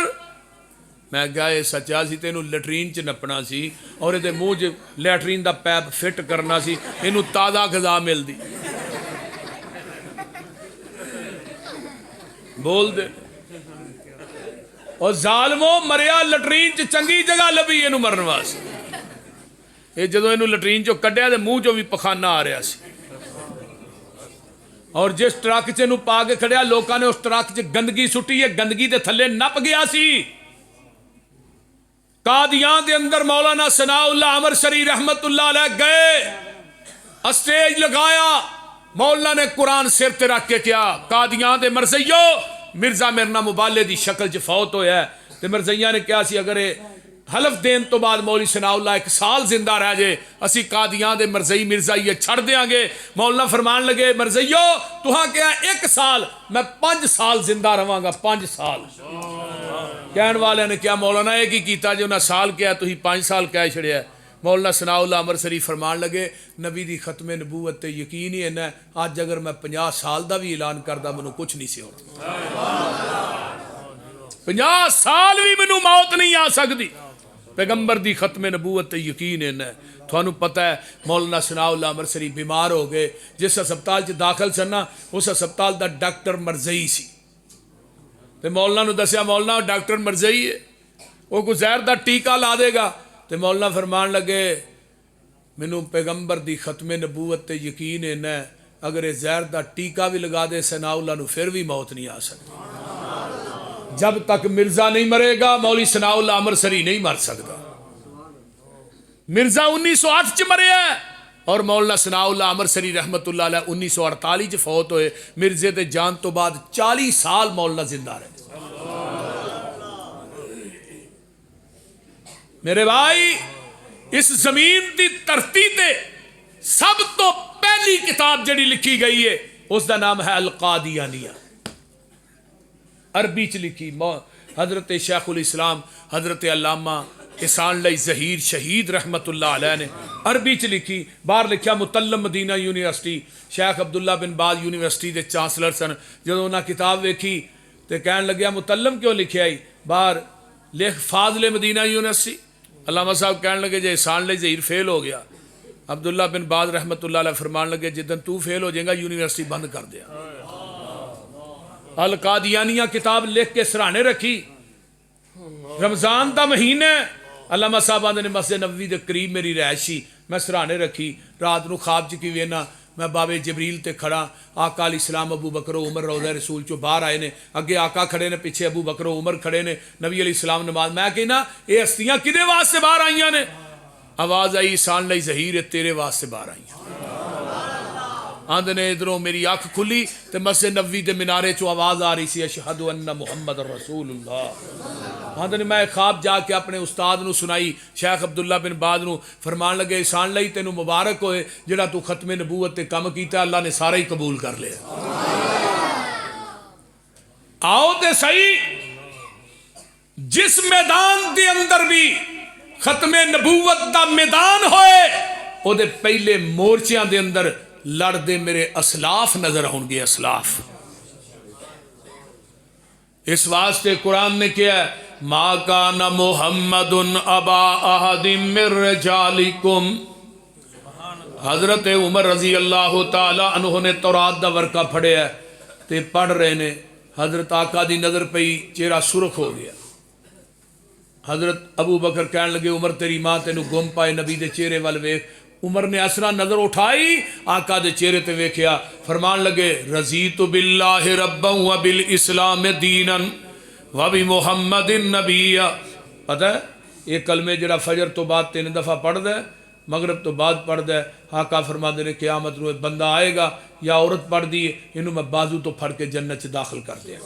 मैं क्या ये सच्चा सी तेनू लैटरीन च नपना सी और ये मूँह च लैटरीन का पैप फिट करना सी, इनू ताज़ा गज़ा मिलती। बोल दे और जालमो मरिया लैटरीन च चंगी जगह लभी इनू मरन वास्ते। ये जदों इनू लैटरीन चो कढ़िया तो मूँह चो भी पखाना आ रहा सी, और जिस ट्रक च इनू पा के खड़िया लोगों ने उस ट्रक च गंदगी सुट्टी है, गंदगी के थले नप गया सी। कादियां दे अंदर मौलाना सनाउल्लाह अमरसरी रहमतुल्लाह अलैह गए, स्टेज लगाया, मौलाना ने कुरान सिर ते रख के क्या कादियां दे मरज़इयो मिर्जा मेरे नाल मुबाले की शक्ल च फौत होया है। ते मरज़इया ने कहा सी अगर हलफ देन तो बाद मौली सनाउल्लाह 1 साल जिंदा रह जाए असी कादियां दे मरज़ई मिर्जा ये छड़ देंगे। मौलाना फरमान लगे मरज़इयो तुहां क्या 1 साल, मैं 5 साल जिंदा रहांगा, 5 साल। कहने वाले ने क्या मौलाना एक ही किया जो उन्हें साल क्या तुम 5 साल कह छड़िया। मौलाना सनाउल्लाह अमरसरी फरमान लगे नबी की खत्मे नबूवत ते यकीन ही इन्ना अज अगर मैं 50 साल का भी ऐलान करदा मैनू कुछ नहीं सी होता। 50 साल भी मैनू मौत नहीं आ सकती। पैगंबर की खत्मे नबूवत ते यकीन इन्ना। थानू पता है मौलाना सनाउल्लाह अमरसरी बीमार हो गए, जिस हस्पताल च दाखिल सन ना उस हस्पताल का डॉक्टर मरज़ई सी। तो मौलाना नूं दसिया मौलाना डॉक्टर मरज़ई है, वो कोई जहर का टीका ला देगा। तो मौलाना फरमान लगे मैनू पैगंबर की खत्मे नबूवत ते यकीन है ना अगर ये जहर का टीका भी लगा दे सनाउल्लाह नूं फिर भी मौत नहीं आ सकती। जब तक मिर्जा नहीं मरेगा मौली सनाउल्लाह अमरसरी नहीं मर सकता। मिर्जा 1908 च मरिया और मौलाना सनाउल्लाह अमरसरी रहमतुल्लाह अलैह 1948 च फौत होए। मिर्जे ते जान तो बाद 40 साल मौलाना जिंदा रहे। मेरे भाई इस जमीन की धरती ते सब तो पहली किताब जड़ी लिखी गई है उसका नाम है अल कादियानिया। अरबी च लिखी। हज़रत शेखुल इस्लाम हज़रत अल्लामा एहसान लाई ज़हीर शहीद रहमतुल्लाह अलैह ने अरबी च लिखी। बाहर लिखा मुतल्लम मदीना यूनिवर्सिटी, शेख अब्दुल्ला बिन बाज यूनिवर्सिटी के चांसलर सन। जो उन्हें किताब वेखी तो कहन लग्या मुतल्लम क्यों लिखिया ही, बाहर लिख फाजले मदीना यूनिवर्सिटी। अल्लामा साहब कहन लगे जे एहसान लाई ज़हीर फेल हो गया, अब्दुल्ला बिन बाज रहमतुल्लाह अलैह फरमान लगे जिदन तू फेल हो जाएगा यूनिवर्सिटी बंद कर दिया। अल कादियानिया किताब लिख के सराहने रखी। रमजान का महीना, अल्लामा साहब आंदे ने मस्जिद नबवी के करीब मेरी रहायशी, मैं सराहने रखी। रात को ख्वाब च की वेना मैं बाबे जबरील ते खड़ा, आका अल इस्लाम अबू बकर उमर रोज़ा रसूल चो बाहर आए ने, अगे आका खड़े ने, पिछे अबू बकर उमर खड़े ने, नबी अल इस्लाम नमाज। मैं कहना ये हस्तियां किदे वास्ते बाहर आईया ने? आवाज़ आई ईसान लाई ज़हीर तेरे वास्ते बाहर आई। आंदे ने इधरों मेरी अख खुली तो मस्जिद नबवी के मीनारे चो आवाज़ आ रही सी अशहदु अन्ना मुहम्मद रसूलुल्लाह। आंदे ने मैं ख्वाब जाके अपने उस्ताद नू सुनाई, शेख अब्दुल्ला बिन बाज नू। फरमान लगे ईसान लाई तेनू मुबारक होए जिहड़ा तू खत्मे नबूवत ते काम कीता, अल्लाह ने सारा ही कबूल कर लिया। आओ ते सही, जिस मैदान के अंदर भी खत्मे नबूवत का मैदान होए उहदे पहले मोर्चियां दे अंदर लड़ते मेरे असलाफ नजर आउणगे। असलाफ इस वास्ते कुरान ने क्या है, मा काना मुहम्मदुन अबा अहदिम मिर रिजालिकुम। हजरत उमर रजी अल्लाह तआला अन्हु ने तौरात दा वर्का फड़िया ते पढ़ रहे ने। हजरत आका दी नजर पई, चेहरा सुरख हो गया। हजरत अबू बकर कहन लगे उमर तेरी मां तेनू गुम पाए, नबी दे चेहरे वाल वेख। उमर ने असरा नजर उठाई, आका दे चेहरे ते वेख्या, फरमान लगे रज़ीतु बिल्लाहि रब्बन व बिल इस्लाम दीनन व बि मुहम्मदिन नबिय्या। पता है ये कलमे जरा फजर तो बाद 3 दफ़ा पढ़दा है, मगरब तो बाद पढ़दा है। आका फरमाते ने क़यामत नूं बंदा आएगा या औरत पढ़दी है, इनू मैं बाजू तो फड़ के जन्नत च दाखिल कर दिया।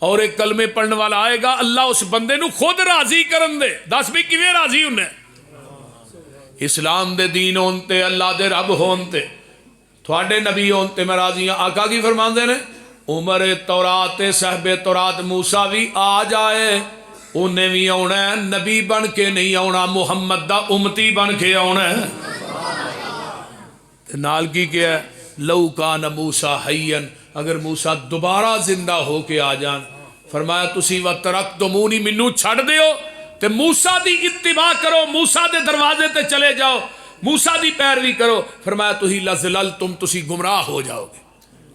और एक कलमे पढ़ने वाला आएगा, अल्लाह उस बंदे नूं खुद राजी करन दे। दस भी किवें राजी हुंदा? इस्लाम दे दीन होन ते, अल्लाह दे रब होन ते, थोड़े नबी होन ते मैं राजी हाँ। आका की फरमाते ने उमर तौरात साहबे तौरात मूसा भी आ जाए उन्हें भी आना है, नबी बन के नहीं आना, मुहम्मद दा उम्मती बन के आना है। नाल की क्या है, लऊ कान मूसा हय्यन, अगर मूसा दोबारा जिंदा हो के आ जान, फरमाया तुसी व तरक तो मुँह नहीं मैनू छड़ दियो ते मूसा दी इत्तिबा करो, मूसा दे दरवाजे ते चले जाओ, मूसा दी पैरवी करो। फरमाया तुही लज़लल तुसी गुमराह हो जाओगे।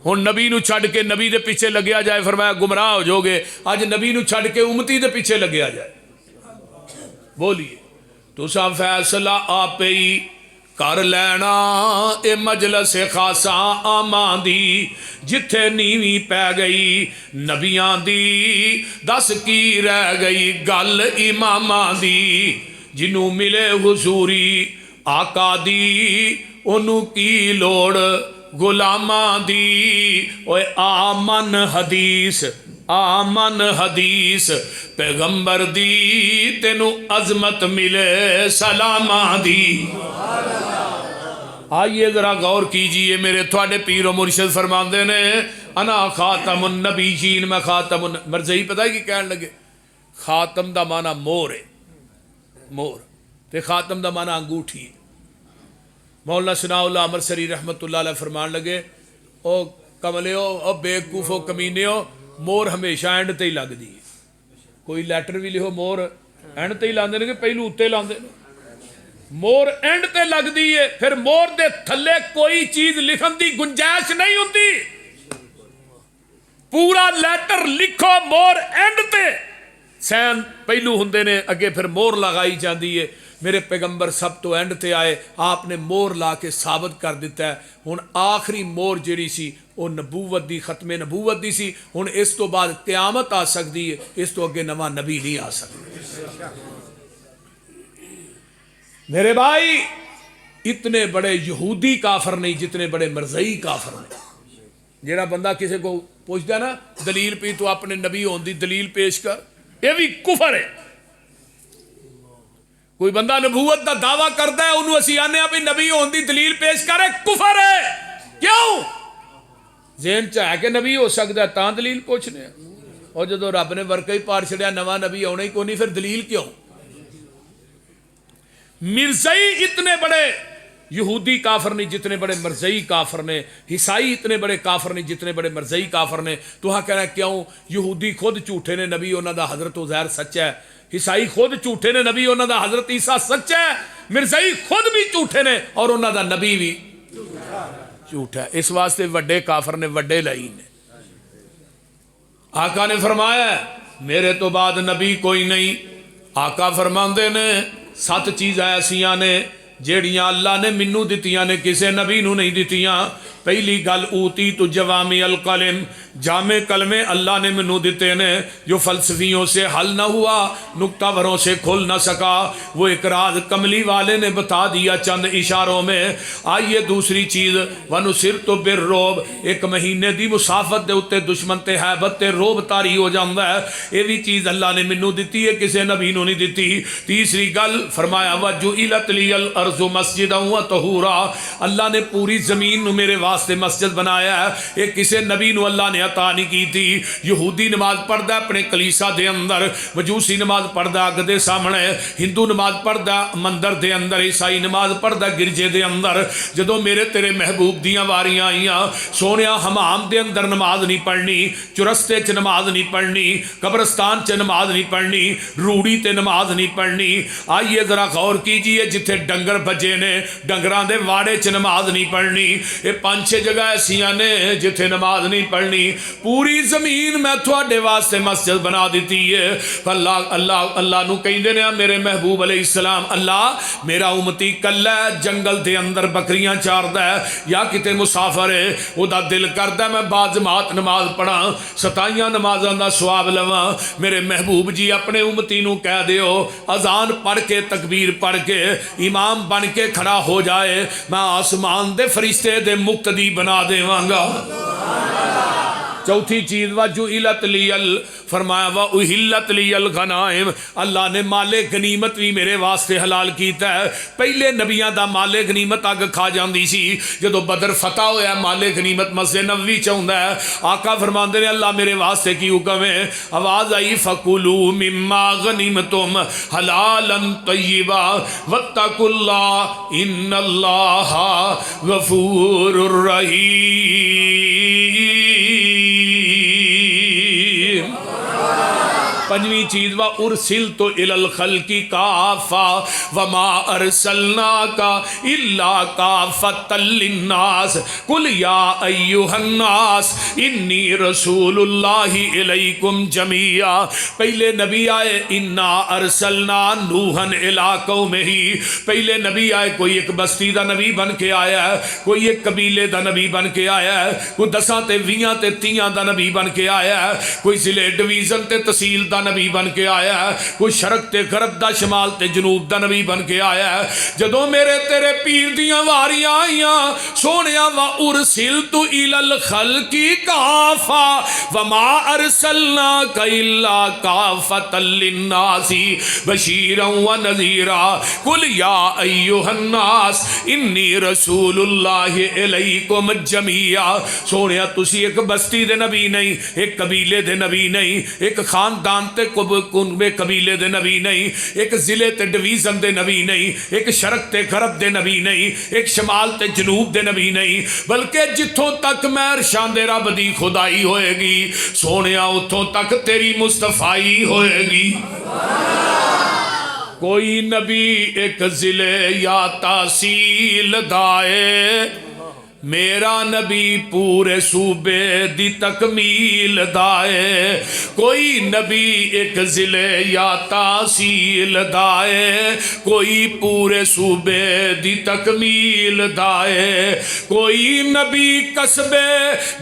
हुण नबी नू छड़ के नबी दे पीछे लग्या जाए, फरमाया गुमराह हो जाओगे। अज नबी नू छड़ के उम्मती दे पीछे लग्या जाए। बोलिए तुसा फैसला आपे ही कर लैना, ए मजलस खासा आमां दी जिथे नीवी पै गई नबियां दी, दस की रह गई गल इमामां दी, जिन्नू मिले हुजूरी आका दी ओनू की लोड़ गुलामां दी। ओए आमन हदीस आमन हदीस पैगंबर दी, तेनू अजमत मिले सलामा दी। आइए जरा गौर कीजिए, मेरे थोड़े पीर मुर्शिद फरमाते ने अना खातमुन नबीयीन, मैं खातमुन। मरज़ई पता है कि कहन लगे खातम दा माना मोर है, मोर ते खातम दा माना अंगूठी है। मौलाना सनाउल्लाह अमरसरी रहमतुल्लाह अलैह फरमान लगे ओ कमलियो ओ बेवकूफो कमीनियो, मोर हमेशा एंड ते ही लगती है। कोई लैटर भी लिखो मोर एंड ते ही लाते हैं कि पहलू उत्ते लाते हैं। मोर एंड ते लगती है, फिर मोर दे थले कोई चीज लिखन की गुंजाइश नहीं होती। पूरा लैटर लिखो मोर एंड ते, सैन पहलू होंगे ने, अगे फिर मोर लगाई जाती है। मेरे पैगंबर सब तो एंड ते आए, आपने मोर ला के साबित कर दिता है। हुण आखिरी मोर जिहड़ी सी वो नबूवत दी, खत्मे नबूवत दी सी। हुण इस तो बाद क़यामत आ सकती है, इस तो अगे नवा नबी नहीं आ सकता। मेरे भाई इतने बड़े यहूदी काफर नहीं जितने बड़े मरज़ई काफर ने। जेड़ा बंदा किसी को पूछता ना दलील पी तो अपने नबी होने की दलील पेश कर, यह भी कुफर है। कोई बंदा नबूवत का दावा करता है, उन्होंने असीं आने भी नबी होने की दलील पेश करे, कुफर है। क्यों? जेहन च है कि नबी हो सकता है तां दलील पुछने। और जो रब ने वर्का ही पार छड़िया नवा नबी आना ही कोई नहीं, फिर दलील क्यों? मिर्ज़ई इतने बड़े यहूदी काफर नहीं जितने बड़े मरज़ई काफर ने, ईसाई इतने बड़े काफर नहीं जितने बड़े मरज़ई काफर ने। तो हाँ कहना क्यों? यहूदी खुद झूठे ने, नबी उन्होंने हज़रत उज़ैर सच्चा है। ईसाई खुद झूठे ने, नबी उन्होंने हज़रत ईसा सच्चा है। मिर्ज़ई खुद भी झूठे ने और उन्होंने नबी भी झूठा है। इस वास्ते वड्डे काफर ने वड्डे लाई ने। आका ने फरमाया मेरे तो बाद नबी कोई नहीं। आका फरमाते ने 7 चीज़ां ऐसियां ने जेड़ियां अल्लाह ने मैनू दित्तियां ने, किसी नबी नू नहीं दित्तियां। पहली गल ऊती तो जवामी अल कलम, जामे कलमे अल्लाह ने मैनू दिते ने जो फलसफियों से हल ना हुआ, नुक्तावरों से खुल ना सका। वो एक राज कमली वाले ने बता दिया चंद इशारों में। आइए दूसरी चीज़, वनु सिर तो बिर रोब, 1 महीने की मुसाफत के उत्ते दुश्मन ते हैबत ते रोब तारी हो जाता है। ये भी चीज़ अल्लाह ने मैनू दिती है, किसी नबी नू नहीं दिती। तीसरी गल फरमाया वजू इलत लियल अर्जु मस्जिदा व तहूरा, अल्लाह ने पूरी ज़मीन नू मेरे वास्ते मस्जिद बनाया है। ये किसी नबी नू अल्लाह ने अता नहीं की थी। यहूदी नमाज पढ़ता अपने कलीसा दे अंदर, मजूसी नमाज पढ़ता अग दे सामने, हिंदू नमाज पढ़ता मंदिर दे अंदर, ईसाई नमाज पढ़ता गिरजे दे अंदर। जदों मेरे तेरे महबूब दियां वारियां आईयां, सोनिया हमाम दे अंदर नमाज नहीं पढ़नी, चुरस्ते च नमाज नहीं पढ़नी, कब्रस्तान च नमाज नहीं पढ़नी, रूड़ी ते नमाज नहीं पढ़नी। आइए जरा गौर कीजिए, जिथे डंगर बजे ने डंगरां दे वाड़े च नमाज नहीं पढ़नी। ये 5-6 जगह ऐसियां ने जिथे नमाज नहीं पढ़नी। पूरी जमीन मैं थोड़े वास्ते मस्जिद बना दी है। अल्लाह अल्लाह अल्लाह नू कहंदे ने मेरे महबूब अलैहिस्सलाम, अल्लाह मेरा उम्मती कल्ला है, जंगल दे अंदर बकरियां चारदा है या किते मुसाफर है, उहदा दिल करदा मैं बाजमात नमाज पढ़ा, 27 नमाजां दा सवाब लवां। मेरे महबूब जी अपने उम्मती नू कह दिओ अजान पढ़ के तकबीर पढ़ के इमाम बन के खड़ा हो जाए, मैं आसमान दे फरिश्ते दे मुक्तदी बना देवांगा। चौथी चीज वजू इलत लियल, फरमाया वा उहिलत लियल गनाइम, अल्लाह ने माले गनीमत भी मेरे वास्ते हलाल कीता है। पहले नबियां दा माले गनीमत अग खा जाती सी, जदों बदर फतह होया माले गनीमत मस्जिद नबवी च आउंदा है। आका फरमांदे ने अल्लाह मेरे वास्ते की हुक्म है, आवाज आई फकुलू मिम्मा गनीमतुम हलालन तय्यिबा वत्तकुल्लाह इन्नल्लाह गफूरुर रहीम। पंजवीं चीज व उरसिल तो इलल खल्की काफा वमा अरसलनाका इल्ला काफतल लिन्नास कुल या अय्युहन्नास इन्नी रसूलुल्लाहि इलैकुम जमीआ। पहले नबी आए इन्ना अरसलना नूहन इला कौमिही, पहले नबी आए कोई एक बस्ती दा नबी बन के आया है, कोई एक कबीले दा नबी बन के आया है, कोई 10 ते 20 ते 30 दा नबी बन के आया है, कोई जिले डिवीजन ते तहसील नबी बन के आया है, कोई शरक ते गरब दा शमाल ते जनूब दा नबी बन के आया है। जदों मेरे तेरे पीर दियां वारियां आईयां सोनिया व उरसिल तु इलल खल्की काफा वमा अरसलनाका इल्ला काफतल लिन्नासी बशीरन व नज़ीरा कुल या अय्युहन्नास इन्नी रसूलुल्लाहि इलैकुम जमीआ। सोनिया तुसी एक बस्ती दे नबी नहीं, एक कबीले दे नबी नहीं, एक खानदान ते कुनबे कबीले दे नबी नहीं, एक जिले ते डिवीजन दे नबी नहीं, एक शरक ते गरब दे नबी नहीं, एक शमाल ते जनूब दे नबी नहीं, बल्कि जिथों तक मैं शांदे रब दी खुदाई होएगी सोनिया उथों तक तेरी मुस्तफाई होएगी। कोई नबी एक जिले या तहसील दाए, मेरा नबी पूरे सूबे दी तकमील दाए। कोई नबी एक जिले या तहसील दाए, कोई पूरे सूबे दी तकमील दाए। कोई नबी कस्बे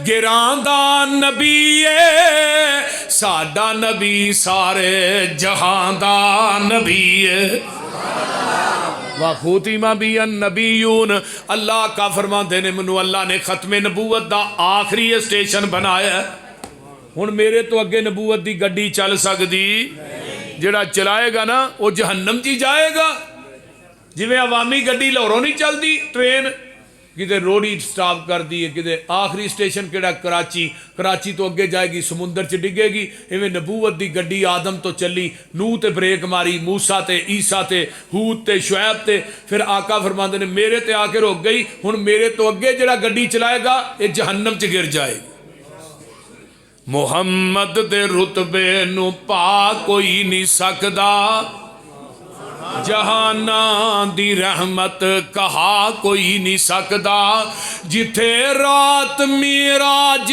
गिरांदा नबी है, साडा नबी सारे जहां दा नबी है। वाखूतिमा भी नबीयून, अल्लाह का फरमाते ने मैनू अल्लाह ने खत्मे नबूवत दा आखिरी स्टेशन बनाया। हुण मेरे तो अगे नबूवत दी गड्डी चल सकती, जिहड़ा चलाएगा ना वो जहन्नम जी जाएगा। जिवें अवामी गड्डी लाहौरों नहीं चलती ट्रेन, किते रोड़ी स्टॉप कर दी है, किते आखिरी स्टेशन किहड़ा कराची, कराची तो अगे जाएगी समुंदर च डिगेगी। इवें नबूवत दी गड्डी आदम तो चली, नूह ते ब्रेक मारी, मूसा ते ईसा ते हूद ते शुएब ते, फिर आका फरमाते ने मेरे ते आके रुक गई, हुण मेरे तो अगे जिहड़ा गड्डी चलाएगा ये जहन्नम च गिर जाएगी। मुहम्मद दे रुतबे नूं पा कोई नहीं सकदा, जहाना दी रहमत कहा कोई नहीं सकदा। जिथे रात मेराज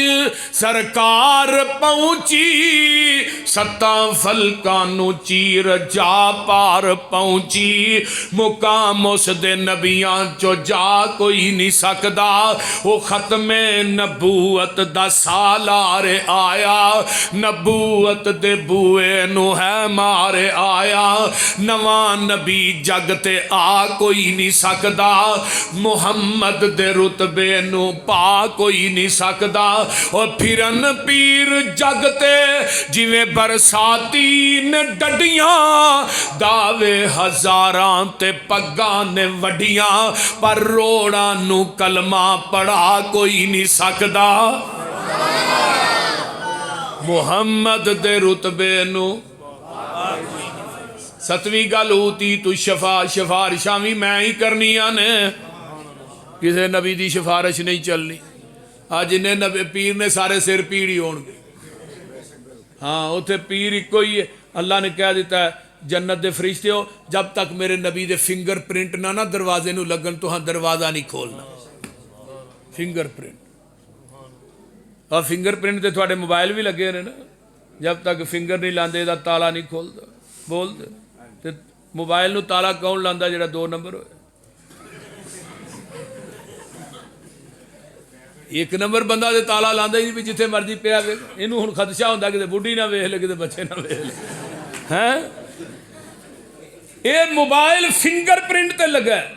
सरकार पहुंची, सत्ता फलकां नूं चीर जा पार पहुंची। मुकाम उस दे नबियां चो जा कोई नहीं सकदा। वो खत्मे नबूवत दा सालार आया, नबूवत दे बूए नूं है मारे आया। नवां नबी जग ते आ कोई नहीं सकदा, मुहम्मद दे रुतबे नूं पा कोई नहीं सकदा। और फिरन पीर जग ते जिवें बरसाती ने डडियां, दावे हजारां ते पग्गां ने वड्डियां, पर रोड़ा नूं कलमा पढ़ा कोई नहीं सकदा। मुहम्मद दे रुतबे नूं सतवीं गल ऊती तू सिफारिशां भी मैं ही करनियां ने, किसी नबी की सिफारिश नहीं चलनी। आज जिन्हें नबी पीर ने सारे सिर पीड़ ही होणगे। हाँ उत्थे पीर इको ही है। अल्लाह ने कह दिता है जन्नत दे फरिश्ते हो, जब तक मेरे नबी दे फिंगर प्रिंट ना दरवाजे नूं लगन तुहां दरवाज़ा नहीं खोलना। फिंगर प्रिंट, और फिंगर प्रिंट तो थोड़े मोबाइल भी लगे ने ना, जब तक फिंगर नहीं लाते इहदा ताला नहीं खोलता। बोलते तो मोबाइल नूं ताला कौन लांदा जिहड़ा 2 नंबर होए? 1 नंबर बंदा तो ताला लांदा ही नहीं भी जिथे मर्जी पिया वे। इनू हुण खदशा हुंदा कि बुढ़ी ना वेख ले, कि बच्चे ना वेख ले। हैं ये मोबाइल फिंगर प्रिंट ते लगा है।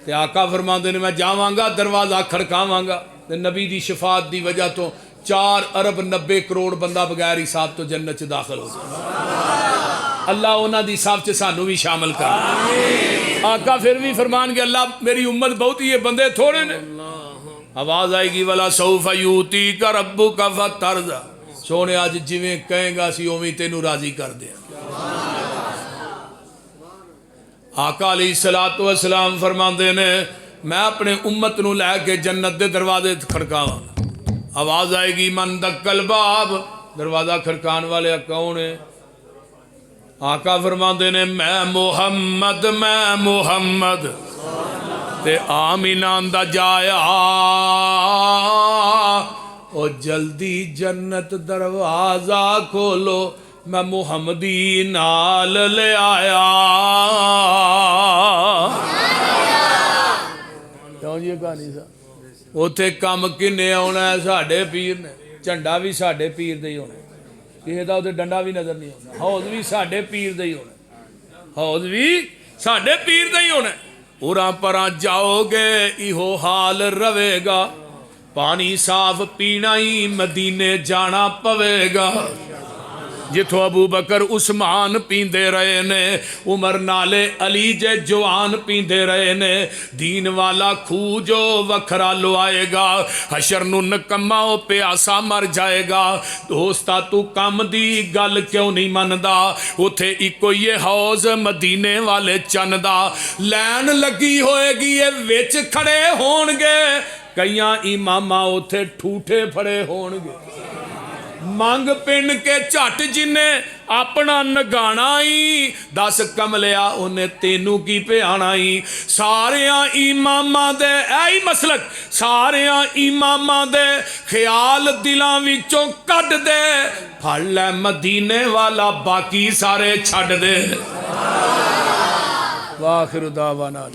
ते आका फरमाते ने मैं जावांगा दरवाज़ा खड़कावांगा, ते नबी दी शफात दी वजह तो 4 अरब 90 करोड़ बंदा बगैर हिसाब तो जन्नत च दाखिल हो जाए। अल्लाह उन्हां दी हिसाब च सानू भी शामिल कर। आका फिर भी फरमान के अल्लाह मेरी उम्मत बहुत ही है, बंदे थोड़े ने। आवाज आएगी वाला सौफा यूती का रब्बु का फतरदा, सोने आज जिवें कहेगा सी उवें तेनू राजी कर दे। आका अलैहिस्सलातु वस्सलाम फरमांदे ने मैं अपने उम्मत नू लैके जन्नत दे दरवाजे खड़कावांगा। आवाज आएगी मन दक्कल बाब, दरवाजा खड़कान वाले कौन है? आका फरमाते ने मैं मुहम्मद ते आमीना दा जाया, और जल्दी जन्नत दरवाजा खोलो मैं मुहम्मदी नाल ले आया। क्यों जी कहानी सा उत्थे कम किन्ने आना है? साढ़े पीर ने, झंडा भी साढ़े पीर दे ही होना, किसी का उत्थे डंडा भी नजर नहीं आना। हौज भी साढ़े पीर दे ही होना, हौज भी साढ़े पीर दे ही होना। उरां परां जाओगे इहो हाल रवेगा, पानी साफ पीना ही मदीने जाना पवेगा। जिथों अबू बकर उस्मान पींदे रहे ने, उमर नाले अली जे जवान पींदे रहे ने। दीन वाला खूह जो वखरा लुआएगा, हशर नू नकम्मा ओ प्यासा मर जाएगा। दोस्ता तू कम दी गल क्यों नहीं मनदा? उथे इको ये हौज मदीने वाले चन दा, लैन लगी होएगी ये विच खड़े होणगे, कईयां इमामा उथे ठूठे फड़े होणगे। मंग पिन के झट जिन्हें अपना नगाना ही, दस कमलिया उन्हें तेनू की पियाना ही। सारिया इमामा दे ऐ मसलक, सारिया इमामा दे ख्याल दिलां विचों कढ दे, फड़ लै मदीने वाला बाकी सारे छड़ दे। वाखिर दावाना।